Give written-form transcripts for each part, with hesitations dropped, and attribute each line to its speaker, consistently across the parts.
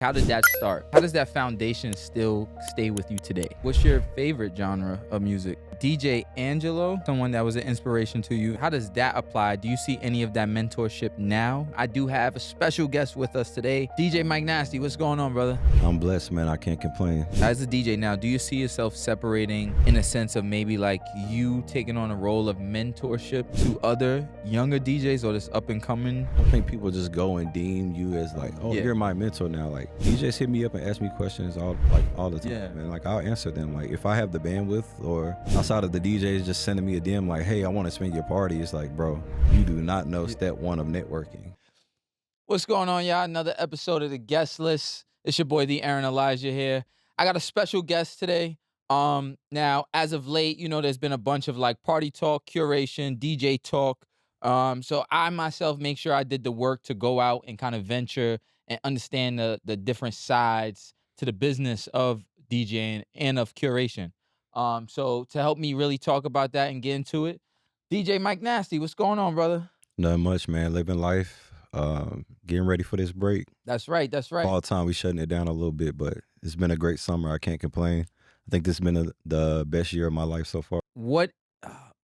Speaker 1: How did that start? How does that foundation still stay with you today? What's your favorite genre of music? DJ Angelo, someone that was an inspiration to you. How does that apply? Do you see any of that mentorship now? I do have a special guest with us today, DJ Mike Nasty. What's going on, brother?
Speaker 2: I'm blessed, man. I can't complain.
Speaker 1: As a DJ now, do you see yourself separating in a sense of maybe like you taking on a role of mentorship to other younger DJs or this up and coming?
Speaker 2: I think people just go and deem you as like, oh,
Speaker 1: Yeah.
Speaker 2: you're my mentor now. Like DJs hit me up and ask me questions all the time,
Speaker 1: Yeah.
Speaker 2: and like I'll answer them. Like if I have the bandwidth, or outside of the DJs just sending me a DM like, hey, I want to spend your party. It's like, bro, you do not know step one of networking.
Speaker 1: What's going on, y'all? Another episode of the guest list. It's your boy, the Aaron Elijah here. I got a special guest today. Now, as of late, there's been a bunch of like party talk, curation, DJ talk. So I myself make sure I did the work to go out and kind of venture and understand the different sides to the business of DJing and of curation. So to help me really talk about that and get into it, DJ Mike Nasty, what's going on, brother?
Speaker 2: Nothing much, man. Living life. Getting ready for this break.
Speaker 1: That's right.
Speaker 2: Fall time, we shutting it down a little bit, but it's been a great summer. I can't complain. I think this has been the best year of my life so far.
Speaker 1: What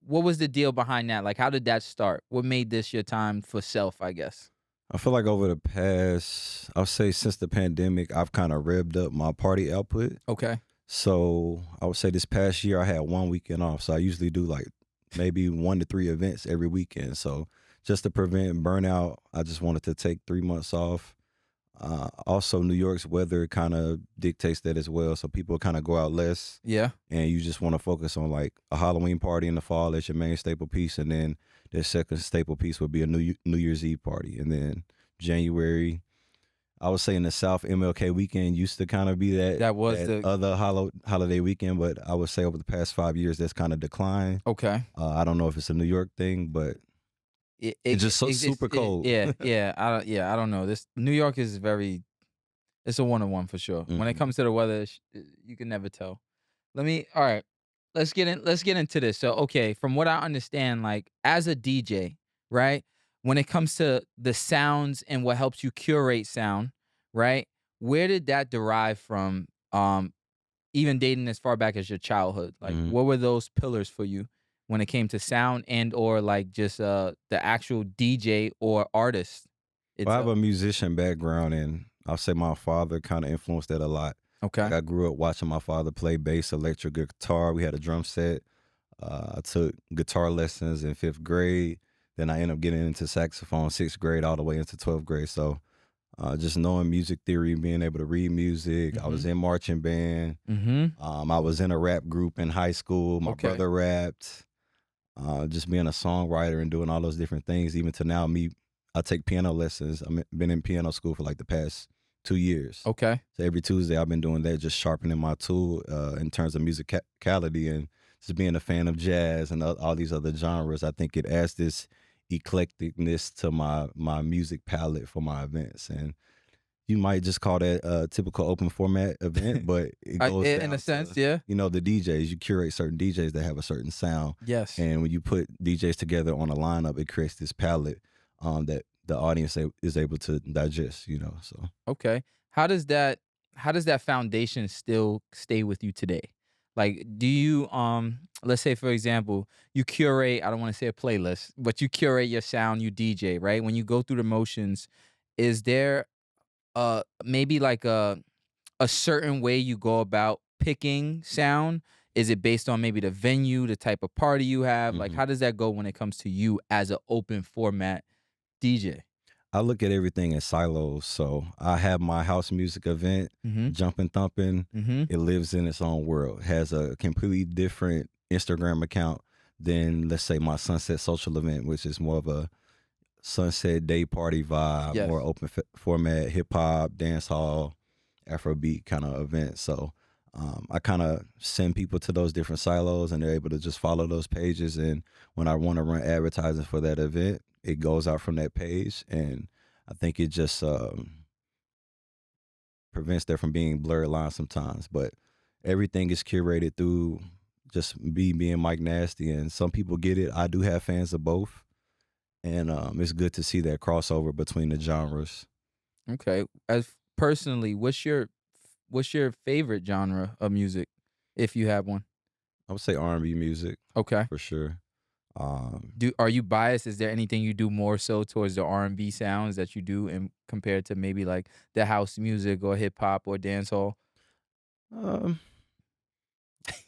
Speaker 1: was the deal behind that? Like, how did that start? What made this your time for self, I guess?
Speaker 2: I feel like over the past, I'll say since the pandemic, I've kind of revved up my party output.
Speaker 1: Okay.
Speaker 2: So I would say this past year I had 1 weekend off. So I usually do like maybe 1 to 3 events every weekend. So just to prevent burnout, I just wanted to take 3 months off. Also, New York's weather kind of dictates that as well. So people kind of go out less,
Speaker 1: Yeah.
Speaker 2: and you just want to focus on like a Halloween party in the fall as your main staple piece, and then the second staple piece would be a New Year's Eve party, and then January. I would say in the South, MLK weekend used to kind of be
Speaker 1: That was the
Speaker 2: other holiday weekend, but I would say over the past 5 years that's kind of declined.
Speaker 1: okay.
Speaker 2: I don't know if it's a New York thing, but it's just so super cold.
Speaker 1: Yeah. I don't know. This New York is it's a 1-on-1 for sure. When it comes to the weather, you can never tell. All right. Let's get into this. So, okay, from what I understand, like as a DJ, right? When it comes to the sounds and what helps you curate sound, right? Where did that derive from? Even dating as far back as your childhood, like
Speaker 2: Mhm.
Speaker 1: what were those pillars for you when it came to sound and or like just the actual DJ or artist
Speaker 2: Well, I have
Speaker 1: itself?
Speaker 2: a musician background, and I'll say my father kind of influenced that a lot.
Speaker 1: Okay.
Speaker 2: Like I grew up watching my father play bass, electric guitar. We had a drum set. I took guitar lessons in 5th grade. Then I ended up getting into saxophone 6th grade all the way into 12th grade. So just knowing music theory, being able to read music. I was in marching band.
Speaker 1: Mm-hmm.
Speaker 2: I was in a rap group in high school. My
Speaker 1: Okay.
Speaker 2: brother rapped. Just being a songwriter and doing all those different things. Even to now, I take piano lessons. I've been in piano school for like the past 2 years.
Speaker 1: Okay.
Speaker 2: So every Tuesday I've been doing that, just sharpening my tool in terms of musicality, and just being a fan of jazz and all these other genres. I think it adds this eclecticness to my music palette for my events. And you might just call that a typical open format event, but it goes
Speaker 1: In
Speaker 2: down
Speaker 1: a sense,
Speaker 2: to,
Speaker 1: yeah.
Speaker 2: the DJs. You curate certain DJs that have a certain sound.
Speaker 1: Yes.
Speaker 2: And when you put DJs together on a lineup, it creates this palette that the audience is able to digest, so.
Speaker 1: Okay. How does that foundation still stay with you today? Like, do you let's say for example, you curate, I don't want to say a playlist, but you curate your sound, you DJ, right? When you go through the motions, is there maybe like a certain way you go about picking sound? Is it based on maybe the venue, the type of party you have? Like,
Speaker 2: Mhm.
Speaker 1: how does that go when it comes to you as an open format DJ?
Speaker 2: I look at everything in silos. So I have my house music event,
Speaker 1: Mm-hmm.
Speaker 2: Jumpin' Thumpin'.
Speaker 1: Mm-hmm.
Speaker 2: It lives in its own world, has a completely different Instagram account than, let's say, my Sunset Social event, which is more of a sunset day party vibe,
Speaker 1: Yes.
Speaker 2: more open format, hip hop, dance hall, Afrobeat kind of event. So I kind of send people to those different silos, and they're able to just follow those pages. And when I want to run advertising for that event, it goes out from that page. And I think it just prevents there from being blurred lines sometimes. But everything is curated through just me being Mike Nasty. And some people get it. I do have fans of both. And it's good to see that crossover between the genres.
Speaker 1: Okay. As personally, what's your favorite genre of music, if you have one?
Speaker 2: I would say R&B music
Speaker 1: Okay.
Speaker 2: for sure. Um,
Speaker 1: Are you biased? Is there anything you do more so towards the R&B sounds that you do in compared to maybe like the house music or hip hop or dancehall?
Speaker 2: um,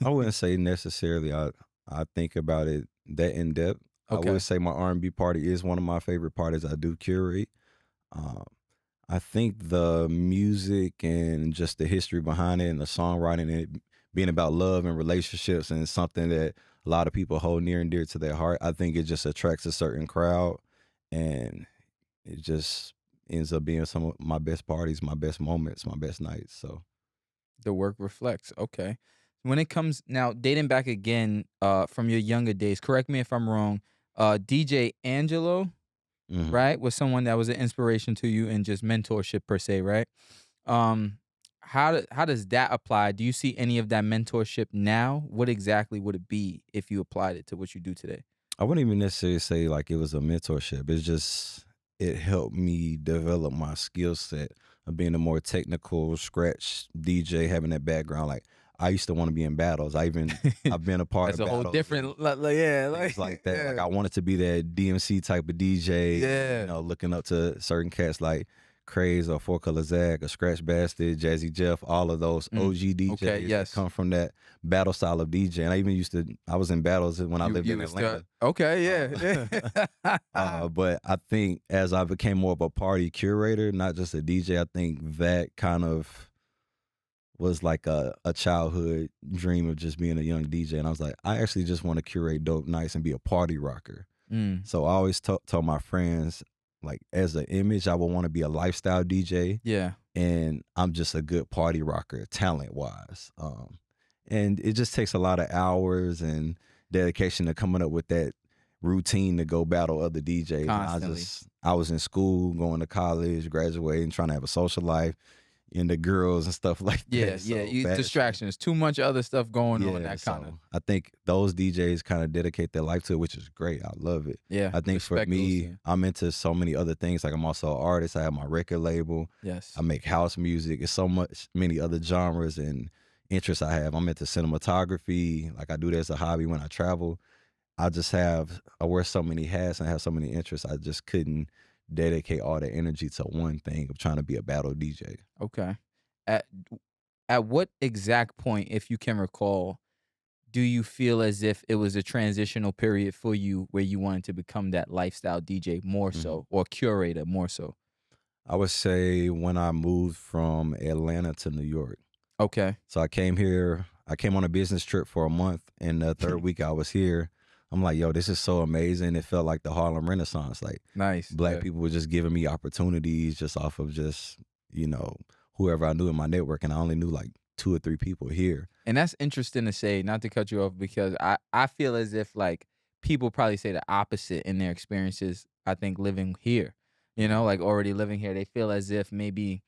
Speaker 2: I wouldn't say necessarily. I think about it that in depth. I would
Speaker 1: Okay.
Speaker 2: say my R&B party is one of my favorite parties I do curate. Um, I think the music and just the history behind it and the songwriting, it being about love and relationships and something that a lot of people hold near and dear to their heart. I think it just attracts a certain crowd, and it just ends up being some of my best parties, my best moments, my best nights. So,
Speaker 1: The work reflects. Okay. When it comes now, dating back again, from your younger days, correct me if I'm wrong. DJ Angelo,
Speaker 2: mhm.
Speaker 1: right, was someone that was an inspiration to you and just mentorship per se, right? Um, how does that apply? Do you see any of that mentorship now? What exactly would it be if you applied it to what you do today?
Speaker 2: I wouldn't even necessarily say like it was a mentorship. It's just it helped me develop my skill set of being a more technical scratch DJ, having that background. Like I used to want to be in battles. I've been a part
Speaker 1: That's
Speaker 2: of
Speaker 1: a whole
Speaker 2: battles and
Speaker 1: different, yeah,
Speaker 2: things
Speaker 1: like
Speaker 2: like that. Like
Speaker 1: yeah,
Speaker 2: I wanted to be that DMC type of DJ,
Speaker 1: yeah.
Speaker 2: looking up to certain cats like Craze or Four Color Zach or Scratch Bastard, Jazzy Jeff, all of those
Speaker 1: Mm,
Speaker 2: OG
Speaker 1: okay,
Speaker 2: DJs that
Speaker 1: yes.
Speaker 2: come from that battle style of DJ. And I was in battles when I lived
Speaker 1: You
Speaker 2: in
Speaker 1: was the
Speaker 2: Atlanta.
Speaker 1: okay,
Speaker 2: Uh,
Speaker 1: yeah.
Speaker 2: but I think as I became more of a party curator, not just a DJ, I think that kind of was like a childhood dream of just being a young DJ. And I was like, I actually just want to curate dope nights and be a party rocker.
Speaker 1: Mm,
Speaker 2: So I always told my friends, like, as an image, I would want to be a lifestyle DJ,
Speaker 1: yeah,
Speaker 2: and I'm just a good party rocker, talent wise. And it just takes a lot of hours and dedication to coming up with that routine to go battle other DJs. And
Speaker 1: constantly.
Speaker 2: I was in school, going to college, graduating, trying to have a social life, and the girls and stuff like
Speaker 1: Yeah,
Speaker 2: that.
Speaker 1: yeah,
Speaker 2: So
Speaker 1: you
Speaker 2: fashion.
Speaker 1: distractions, too much other stuff going on
Speaker 2: Yeah,
Speaker 1: that kinda
Speaker 2: so I think those DJs kind of dedicate their life to it, which is great. I love it.
Speaker 1: yeah,
Speaker 2: I think for
Speaker 1: respect goes to
Speaker 2: me,
Speaker 1: you.
Speaker 2: I'm into so many other things. Like I'm also an artist. I have my record label. I
Speaker 1: Yes.
Speaker 2: make house music. It's so much many other genres and interests I have. I'm into cinematography. Like I do that as a hobby when I travel. I wear so many hats and have so many interests. I just couldn't dedicate all the energy to one thing of trying to be a battle DJ.
Speaker 1: Okay. At at what exact point, if you can recall, do you feel as if it was a transitional period for you where you wanted to become that lifestyle DJ more
Speaker 2: Mhm.
Speaker 1: so or curator more so?
Speaker 2: I would say when I moved from Atlanta to New York.
Speaker 1: Okay.
Speaker 2: So I came on a business trip for a month, and the third week I was here, I'm like, yo, this is so amazing. It felt like the Harlem Renaissance. Like
Speaker 1: Nice.
Speaker 2: black
Speaker 1: Yeah.
Speaker 2: people were just giving me opportunities just off of just, you know, whoever I knew in my network. And I only knew like two or three people here.
Speaker 1: And that's interesting to say, not to cut you off, because I feel as if like people probably say the opposite in their experiences. I think living here,
Speaker 2: Mhm.
Speaker 1: like already living here, they feel as if maybe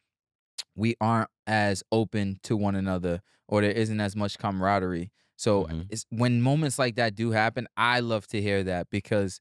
Speaker 1: we aren't as open to one another or there isn't as much camaraderie. So
Speaker 2: Mhm.
Speaker 1: it's when moments like that do happen, I love to hear that because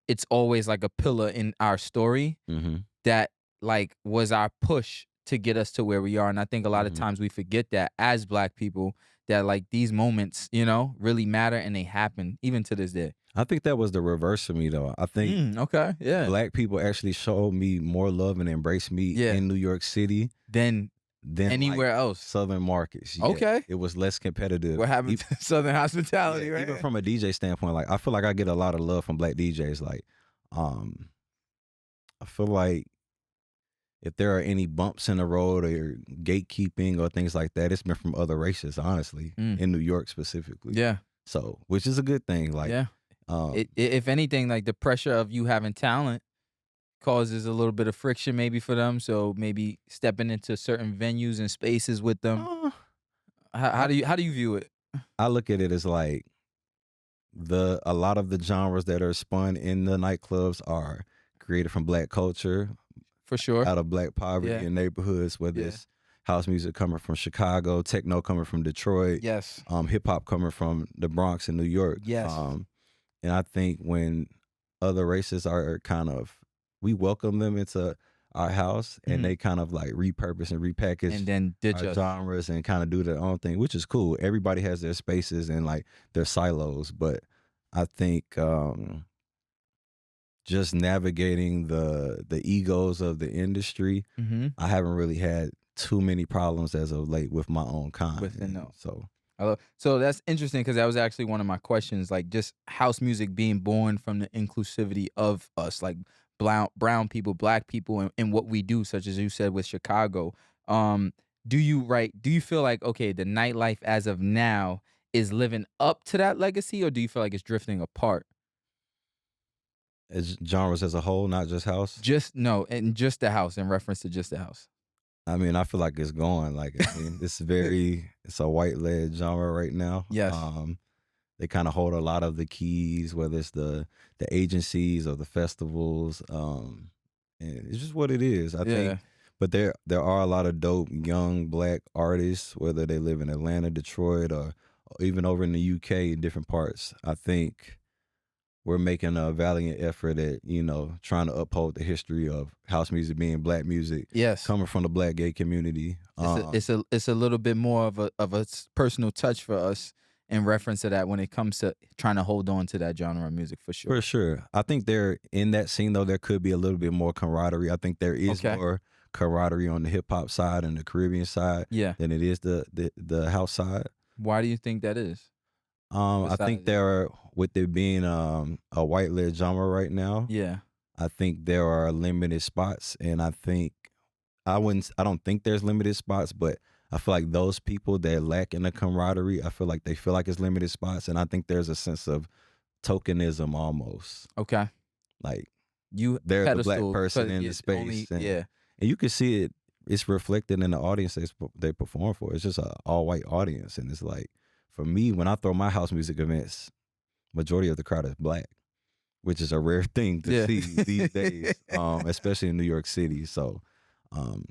Speaker 1: it's always like a pillar in our story
Speaker 2: Mhm.
Speaker 1: that like was our push to get us to where we are. And I think a lot of
Speaker 2: Mhm.
Speaker 1: times we forget that as black people that like these moments, really matter and they happen even to this day.
Speaker 2: I think that was the reverse for me though. I think
Speaker 1: Okay. Yeah.
Speaker 2: black people actually showed me more love and embraced me
Speaker 1: Yeah.
Speaker 2: in New York City
Speaker 1: Then
Speaker 2: than like
Speaker 1: anywhere else.
Speaker 2: southern markets. Yeah.
Speaker 1: Okay.
Speaker 2: It was less competitive.
Speaker 1: What happened to Southern
Speaker 2: Yeah,
Speaker 1: hospitality,
Speaker 2: even
Speaker 1: right?
Speaker 2: from a DJ standpoint, like I feel like I get a lot of love from black DJs. Like, um, I feel like if there are any bumps in the road or gatekeeping or things like that, it's been from other races, honestly,
Speaker 1: Mm.
Speaker 2: in New York specifically.
Speaker 1: Yeah.
Speaker 2: So, which is a good thing. Like,
Speaker 1: Yeah.
Speaker 2: um,
Speaker 1: If anything, like the pressure of you having talent causes a little bit of friction maybe for them. So maybe stepping into certain venues and spaces with them.
Speaker 2: uh,
Speaker 1: How
Speaker 2: I
Speaker 1: do you view it?
Speaker 2: I look at it as like a lot of the genres that are spun in the nightclubs are created from black culture,
Speaker 1: For sure.
Speaker 2: out of black poverty
Speaker 1: Yeah.
Speaker 2: in neighborhoods, whether
Speaker 1: Yeah.
Speaker 2: it's house music coming from Chicago, techno coming from Detroit,
Speaker 1: Yes.
Speaker 2: hip hop coming from the Bronx in New York.
Speaker 1: Yes.
Speaker 2: And I think when other races are kind of, we welcome them into our house, and
Speaker 1: Mhm.
Speaker 2: they kind of like repurpose and repackage
Speaker 1: And then ditch
Speaker 2: our
Speaker 1: us.
Speaker 2: genres and kind of do their own thing, which is cool. Everybody has their spaces and like their silos, but I think just navigating the egos of the industry,
Speaker 1: Mhm.
Speaker 2: I haven't really had too many problems as of late with my own kind,
Speaker 1: Within
Speaker 2: and
Speaker 1: the
Speaker 2: so
Speaker 1: so that's interesting because that was actually one of my questions, like just house music being born from the inclusivity of us, like brown people, black people, and what we do, such as you said with Chicago. Um, do you feel like okay, the nightlife as of now is living up to that legacy, or do you feel like it's drifting apart?
Speaker 2: as genres as a whole, not just house.
Speaker 1: Just no, and just the house in reference to just the house.
Speaker 2: I mean, I feel like it's going. Like, I mean, it's a white led genre right now.
Speaker 1: Yes.
Speaker 2: They kind of hold a lot of the keys, whether it's the agencies or the festivals. And it's just what it is. I think,
Speaker 1: Yeah.
Speaker 2: but there are a lot of dope young black artists, whether they live in Atlanta, Detroit, or even over in the UK in different parts. I think we're making a valiant effort at trying to uphold the history of house music being black music
Speaker 1: Yes.
Speaker 2: coming from the black gay community.
Speaker 1: It's a little bit more of a personal touch for us in reference to that when it comes to trying to hold on to that genre of music for sure.
Speaker 2: For sure. I think there in that scene though, there could be a little bit more camaraderie. I think there is
Speaker 1: Okay.
Speaker 2: more camaraderie on the hip hop side and the Caribbean side
Speaker 1: Yeah.
Speaker 2: than it is the house side.
Speaker 1: Why do you think that is?
Speaker 2: I think
Speaker 1: Besides,
Speaker 2: there are, with it being a white led genre right now,
Speaker 1: yeah.
Speaker 2: I think there are limited spots, and I don't think there's limited spots, but I feel like those people that lack in the camaraderie, I feel like they feel like it's limited spots, and I think there's a sense of tokenism almost.
Speaker 1: Okay.
Speaker 2: Like
Speaker 1: You
Speaker 2: they're the black
Speaker 1: pedestal
Speaker 2: person
Speaker 1: because
Speaker 2: in the
Speaker 1: it's
Speaker 2: space,
Speaker 1: only yeah.
Speaker 2: and you can see it. It's reflected in the audience they perform for. It's just a all white audience, and it's like for me when I throw my house music events, majority of the crowd is black, which is a rare thing to
Speaker 1: Yeah.
Speaker 2: see these days, especially in New York City. So, um,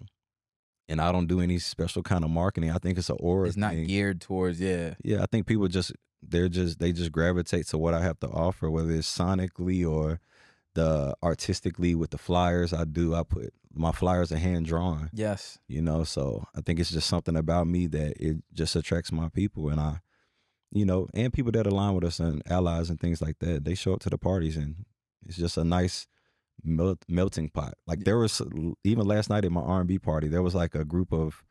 Speaker 2: and I don't do any special kind of marketing. I think it's an aura
Speaker 1: It's not
Speaker 2: thing.
Speaker 1: geared towards yeah.
Speaker 2: Yeah, I think people they just gravitate to what I have to offer, whether it's sonically or the artistically with the flyers I do. I put my flyers are hand drawn,
Speaker 1: Yes.
Speaker 2: so I think it's just something about me that it just attracts my people, and and people that align with us and allies and things like that, they show up to the parties, and it's just a nice melting pot. Like there was even last night at my R&B party, there was like a group of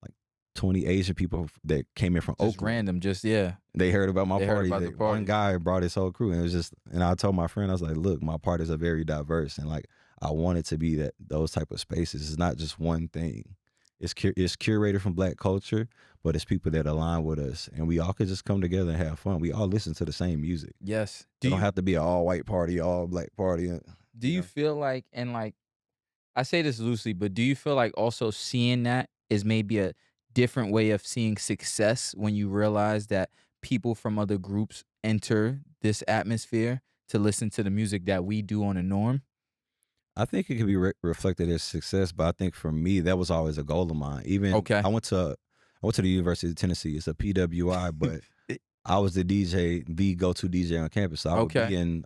Speaker 2: like 20 Asian people that came in from
Speaker 1: Just
Speaker 2: Oakland.
Speaker 1: random, just yeah.
Speaker 2: They heard about my
Speaker 1: They heard
Speaker 2: party.
Speaker 1: about the
Speaker 2: One
Speaker 1: party.
Speaker 2: guy brought his whole crew, and it was just. And I told my friend, I was like, "Look, my parties are very diverse, and like I want it to be those type of spaces. It's not just one thing. It's curated from Black culture, but it's people that align with us, and we all could just come together and have fun. We all listen to the same music.
Speaker 1: Yes.
Speaker 2: It don't have to be an all white party, all black party.
Speaker 1: Do you feel like and like I say this loosely, but do you feel like also seeing that is maybe a different way of seeing success when you realize that people from other groups enter this atmosphere to listen to the music that we do on the norm?
Speaker 2: I think it could be reflected as success, but I think for me that was always a goal of mine. Even
Speaker 1: Okay.
Speaker 2: I went to the University of Tennessee. It's a PWI, but
Speaker 1: It-
Speaker 2: I was the go-to DJ on campus. So I would
Speaker 1: Okay.
Speaker 2: be in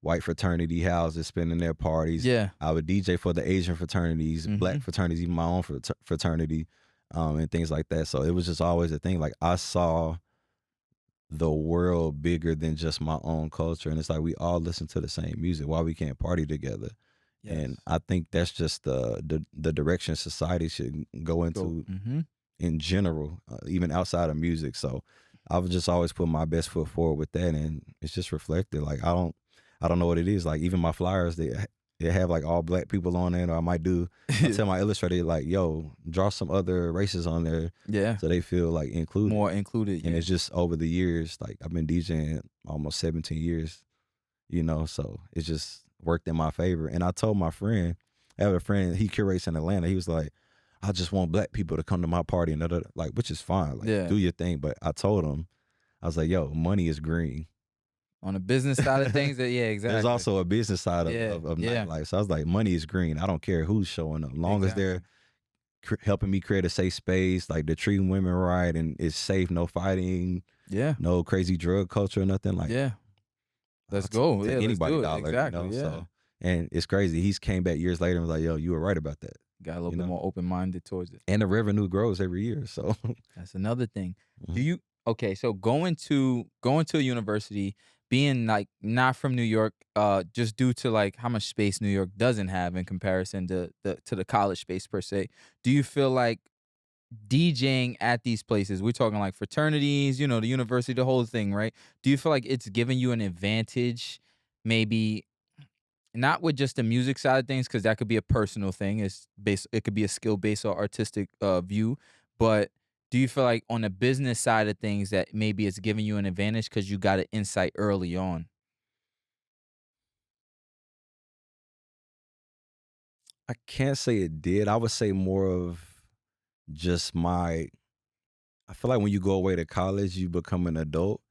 Speaker 2: white fraternity houses, spending their parties.
Speaker 1: Yeah.
Speaker 2: I would DJ for the Asian fraternities, black
Speaker 1: Mhm.
Speaker 2: fraternities, even my own fraternity, and things like that. So it was just always a thing. Like I saw the world bigger than just my own culture, and it's like we all listen to the same music. Why we can't party together? And
Speaker 1: Yes.
Speaker 2: I think that's just the direction society should go
Speaker 1: Go.
Speaker 2: into
Speaker 1: Mhm.
Speaker 2: in general, even outside of music. So I've just always put my best foot forward with that, and it's just reflected. Like I don't know what it is. Like even my flyers, they have like all black people on it, or I might do. I tell my illustrator like, "Yo, draw some other races on there,
Speaker 1: Yeah.
Speaker 2: so they feel like included."
Speaker 1: More included.
Speaker 2: And
Speaker 1: Yeah.
Speaker 2: it's just over the years, like I've been DJing almost 17 years, so it's just worked in my favor. And I told my friend, I have a friend, he curates in Atlanta. He was like, I just want black people to come to my party and like, which is fine, like
Speaker 1: Yeah.
Speaker 2: do your thing. But I told him, I was like, yo, money is green.
Speaker 1: On the business side of things, yeah,
Speaker 2: There's
Speaker 1: exactly.
Speaker 2: also a business side
Speaker 1: Yeah.
Speaker 2: of
Speaker 1: Yeah.
Speaker 2: nightlife. So I was like, money is green. I don't care who's showing up, long as they're
Speaker 1: Exactly.
Speaker 2: helping me create a safe space, like they're treating women right and it's safe, no fighting,
Speaker 1: Yeah.
Speaker 2: no crazy drug culture or nothing. Like
Speaker 1: Yeah.
Speaker 2: I'll
Speaker 1: Let's go.
Speaker 2: take
Speaker 1: Yeah, let's
Speaker 2: anybody
Speaker 1: do it.
Speaker 2: dollar,
Speaker 1: Exactly. Yeah.
Speaker 2: So And it's crazy. He's came back years later and was like, "Yo, you were right about that."
Speaker 1: Got a little
Speaker 2: You
Speaker 1: bit
Speaker 2: know,
Speaker 1: more open minded towards it.
Speaker 2: and the revenue grows every year. So,
Speaker 1: That's another thing. Do
Speaker 2: mhm.
Speaker 1: you okay, so going to a university, being like not from New York, just due to like how much space New York doesn't have in comparison to the college space per se. Do you feel like DJing at these places, we're talking like fraternities, the university, the whole thing, right? Do you feel like it's giving you an advantage, maybe not with just the music side of things, because that could be a personal thing. It could be a skill based or artistic view. But do you feel like on the business side of things that maybe it's giving you an advantage because you got an insight early on?
Speaker 2: I can't say it did. I would say more of just my. I feel like when you go away to college, you become an adult,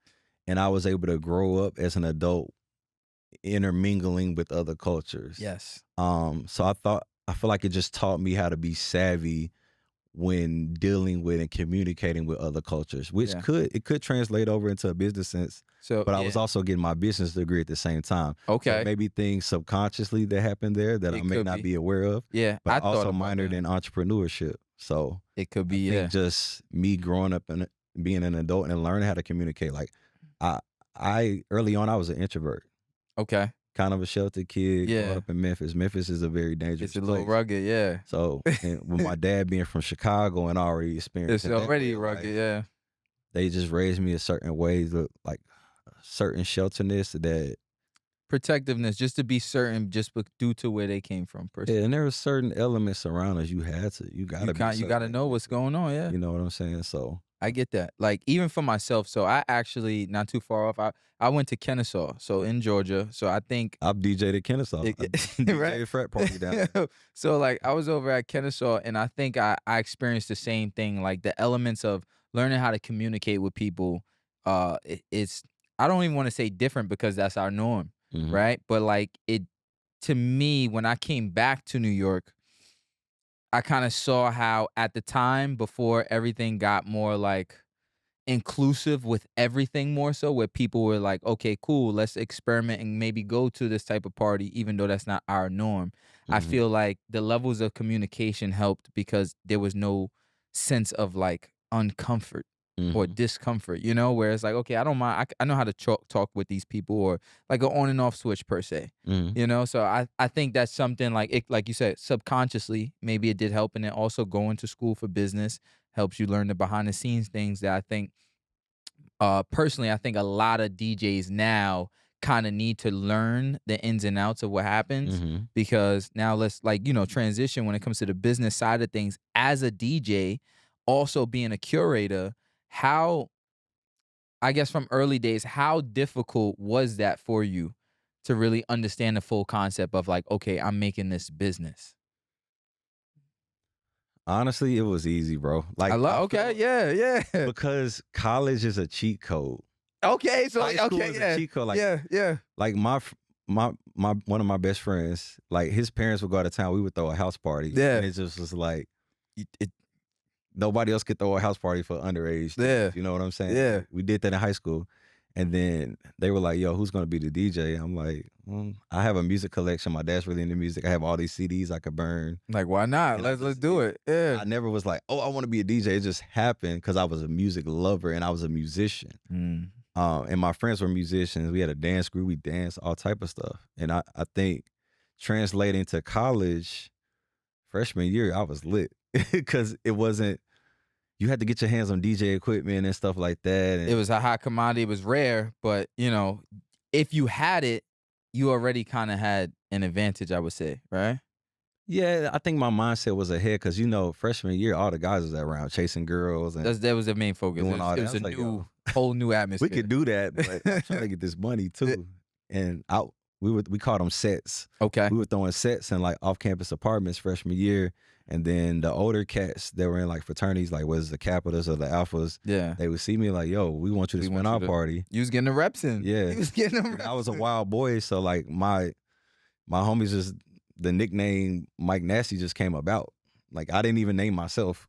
Speaker 2: and I was able to grow up as an adult intermingling with other cultures.
Speaker 1: Yes.
Speaker 2: So I feel like it just taught me how to be savvy when dealing with and communicating with other cultures, which
Speaker 1: Yeah.
Speaker 2: could translate over into a business sense.
Speaker 1: So
Speaker 2: But I was
Speaker 1: yeah.
Speaker 2: also getting my business degree at the same time. So
Speaker 1: Okay.
Speaker 2: maybe things subconsciously that happened there that I
Speaker 1: It
Speaker 2: may
Speaker 1: could
Speaker 2: not
Speaker 1: be.
Speaker 2: be aware of.
Speaker 1: Yeah.
Speaker 2: But
Speaker 1: I
Speaker 2: I
Speaker 1: thought
Speaker 2: also
Speaker 1: about
Speaker 2: minored
Speaker 1: that.
Speaker 2: in entrepreneurship. So
Speaker 1: It could
Speaker 2: I
Speaker 1: be,
Speaker 2: think
Speaker 1: yeah.
Speaker 2: just me growing up and being an adult and learning how to communicate. Like I I early on I was an introvert,
Speaker 1: Okay.
Speaker 2: kind of a sheltered kid growing
Speaker 1: Yeah.
Speaker 2: up in Memphis. Memphis is a very
Speaker 1: It's
Speaker 2: dangerous
Speaker 1: a little
Speaker 2: place.
Speaker 1: rugged, yeah.
Speaker 2: So, and with my dad being from Chicago and already
Speaker 1: It's
Speaker 2: experiencing that way
Speaker 1: already
Speaker 2: of
Speaker 1: rugged,
Speaker 2: life,
Speaker 1: yeah.
Speaker 2: they just raised me a certain way, like certain shelterness that,
Speaker 1: Protectiveness, just to be certain, just due to where they came from, per
Speaker 2: yeah,
Speaker 1: se.
Speaker 2: and there were certain elements around us you
Speaker 1: You
Speaker 2: gotta be a
Speaker 1: kind you
Speaker 2: certain
Speaker 1: gotta
Speaker 2: way
Speaker 1: know
Speaker 2: with
Speaker 1: what's
Speaker 2: it.
Speaker 1: going on, yeah.
Speaker 2: You know what I'm saying? So
Speaker 1: I get that. Like, even for myself, so I actually not too far off, I went to Kennesaw, so in Georgia, so I think
Speaker 2: I've DJ'd at Kennesaw.
Speaker 1: it
Speaker 2: I
Speaker 1: right?
Speaker 2: DJ'd a frat party down there.
Speaker 1: So, like, I was over at Kennesaw, and I think I experienced the same thing, like, the elements of learning how to communicate with people, it's I don't even wanna say different because that's our norm,
Speaker 2: Mhm,
Speaker 1: right? But, like, it to me, when I came back to New York, I kinda saw how at the time before everything got more, like, inclusive with everything more so, where people were like, "Okay, cool, let's experiment and maybe go to this type of party even though that's not our norm." I
Speaker 2: mhm,
Speaker 1: feel like the levels of communication helped because there was no sense of, like, uncomfort or
Speaker 2: mhm,
Speaker 1: discomfort, where it's like, "Okay, I don't mind, I know how to talk with these people," or like an on and off switch per se,
Speaker 2: mhm.
Speaker 1: So I think that's something like it, like you said, subconsciously, maybe it did help, and then also going to school for business helps you learn the behind the scenes things that I think personally, I think a lot of DJs now kind of need to learn the ins and outs of what happens
Speaker 2: Mhm.
Speaker 1: because now let's like, transition when it comes to the business side of things as a DJ, also being a curator. How, I guess from early days, how difficult was that for you to really understand the full concept of like, okay, I'm making this business?
Speaker 2: Honestly, it was easy, bro.
Speaker 1: I
Speaker 2: Like, I
Speaker 1: love, okay,
Speaker 2: felt
Speaker 1: yeah, yeah.
Speaker 2: because college is a cheat code.
Speaker 1: Okay, so,
Speaker 2: High school
Speaker 1: okay,
Speaker 2: is a
Speaker 1: yeah,
Speaker 2: cheat code,
Speaker 1: yeah, yeah.
Speaker 2: like, my one of my best friends, like, his parents would go out of town, we would throw a house party, and
Speaker 1: Yeah.
Speaker 2: it just was like,
Speaker 1: It,
Speaker 2: nobody else could throw a house party for underage
Speaker 1: yeah,
Speaker 2: students, you know what I'm saying?
Speaker 1: yeah.
Speaker 2: Like, we did that in high school, and then they were like, "Yo, who's gonna be the DJ?" I'm like, I have a music collection, my dad's really into music, I have all these CDs I could burn,
Speaker 1: Like, why not?
Speaker 2: and I
Speaker 1: Let's
Speaker 2: just
Speaker 1: do it. Yeah.
Speaker 2: I never was like, "Oh, I wanna be a DJ," it just happened because I was a music lover and I was a musician.
Speaker 1: Mm.
Speaker 2: And my friends were musicians. We had a dance group. We danced all type of stuff. And I think translating to college, freshman year, I was lit because it wasn't. You had to get your hands on DJ equipment and stuff like that.
Speaker 1: It
Speaker 2: And
Speaker 1: was a high commodity. It was rare, but if you had it, you already kind of had an advantage, I would say, right?
Speaker 2: yeah, I think my mindset was ahead because freshman year, all the guys was around chasing girls and
Speaker 1: That was the main focus. It
Speaker 2: doing
Speaker 1: was,
Speaker 2: all
Speaker 1: it
Speaker 2: that. I
Speaker 1: was a
Speaker 2: was like,
Speaker 1: new,
Speaker 2: yo,
Speaker 1: whole new
Speaker 2: we could
Speaker 1: atmosphere.
Speaker 2: do that, but I'm trying to get this money too. And we called them sets.
Speaker 1: Okay.
Speaker 2: We were throwing sets in like off campus apartments freshman year. And then the older cats that were in like fraternities, like was the Capitals or the Alphas,
Speaker 1: Yeah.
Speaker 2: they would see me like, yo, we want you to
Speaker 1: We
Speaker 2: spin
Speaker 1: want you
Speaker 2: our
Speaker 1: to.
Speaker 2: party.
Speaker 1: You was getting the reps in.
Speaker 2: Yeah.
Speaker 1: You was getting the
Speaker 2: And I
Speaker 1: reps
Speaker 2: was a
Speaker 1: in.
Speaker 2: wild boy. So like my homies the nickname Mike Nasty just came about. Like I didn't even name myself.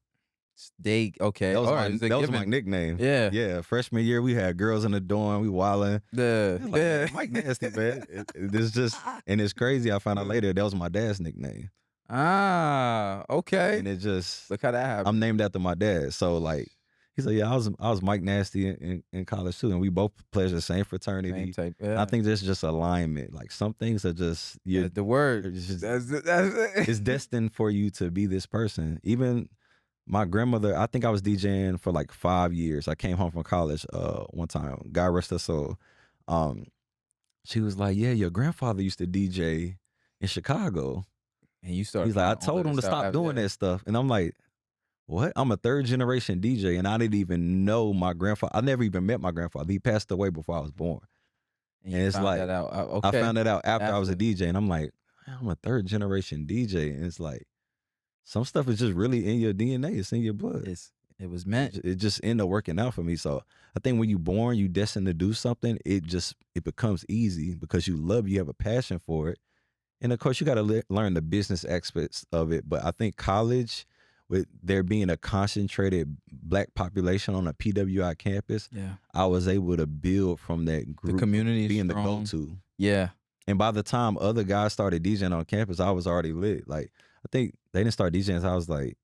Speaker 1: Okay. All right. It's a
Speaker 2: that was my
Speaker 1: given.
Speaker 2: nickname.
Speaker 1: Yeah.
Speaker 2: Yeah, freshman year we had girls in the dorm, we wildin'.
Speaker 1: Yeah.
Speaker 2: They're like,
Speaker 1: Yeah.
Speaker 2: man, Mike Nasty, man. It's just, and it's crazy. I found out later that was my dad's nickname,
Speaker 1: Ah, okay.
Speaker 2: and it just,
Speaker 1: Look how that
Speaker 2: I'm
Speaker 1: happened.
Speaker 2: named after my dad. So like, he said, yeah, I was Mike Nasty in college too, and we both pledged the same
Speaker 1: Same
Speaker 2: fraternity.
Speaker 1: type.
Speaker 2: I
Speaker 1: Yeah.
Speaker 2: think there's just alignment. Like some things are just
Speaker 1: That's the word.
Speaker 2: it's just
Speaker 1: That's
Speaker 2: it's
Speaker 1: it.
Speaker 2: destined for you to be this person. Even my grandmother, I think I was DJing for like 5 years. I came home from college one time. God rest her soul. Um, she was like, "Yeah, your grandfather used to DJ in Chicago."
Speaker 1: And you start
Speaker 2: He's like, "I
Speaker 1: finding all of
Speaker 2: told him to
Speaker 1: this out
Speaker 2: stop
Speaker 1: after
Speaker 2: doing
Speaker 1: that.
Speaker 2: that stuff," and I'm like, "What?" I'm a third generation DJ, and I didn't even know my grandfather. I never even met my grandfather. He passed away before I was born,
Speaker 1: And
Speaker 2: and
Speaker 1: you
Speaker 2: it's
Speaker 1: found
Speaker 2: like
Speaker 1: that out.
Speaker 2: I
Speaker 1: Okay.
Speaker 2: found it out after I was a
Speaker 1: After.
Speaker 2: DJ, and I'm like, "Man, I'm a third generation DJ," and it's like some stuff is just really in your DNA. It's in your blood.
Speaker 1: It was meant.
Speaker 2: It just ended up working out for me. So I think when you born, you destined to do something. It becomes easy because you love, you have a passion for it, and of course you got to learn the business aspects of it. But I think college, with there being a concentrated Black population on a PWI campus,
Speaker 1: Yeah.
Speaker 2: I was able to build from that
Speaker 1: The
Speaker 2: group,
Speaker 1: community is
Speaker 2: being the
Speaker 1: strong.
Speaker 2: go-to.
Speaker 1: Yeah.
Speaker 2: And by the time other guys started DJing on campus, I was already lit. Like I think they didn't start DJing until I was like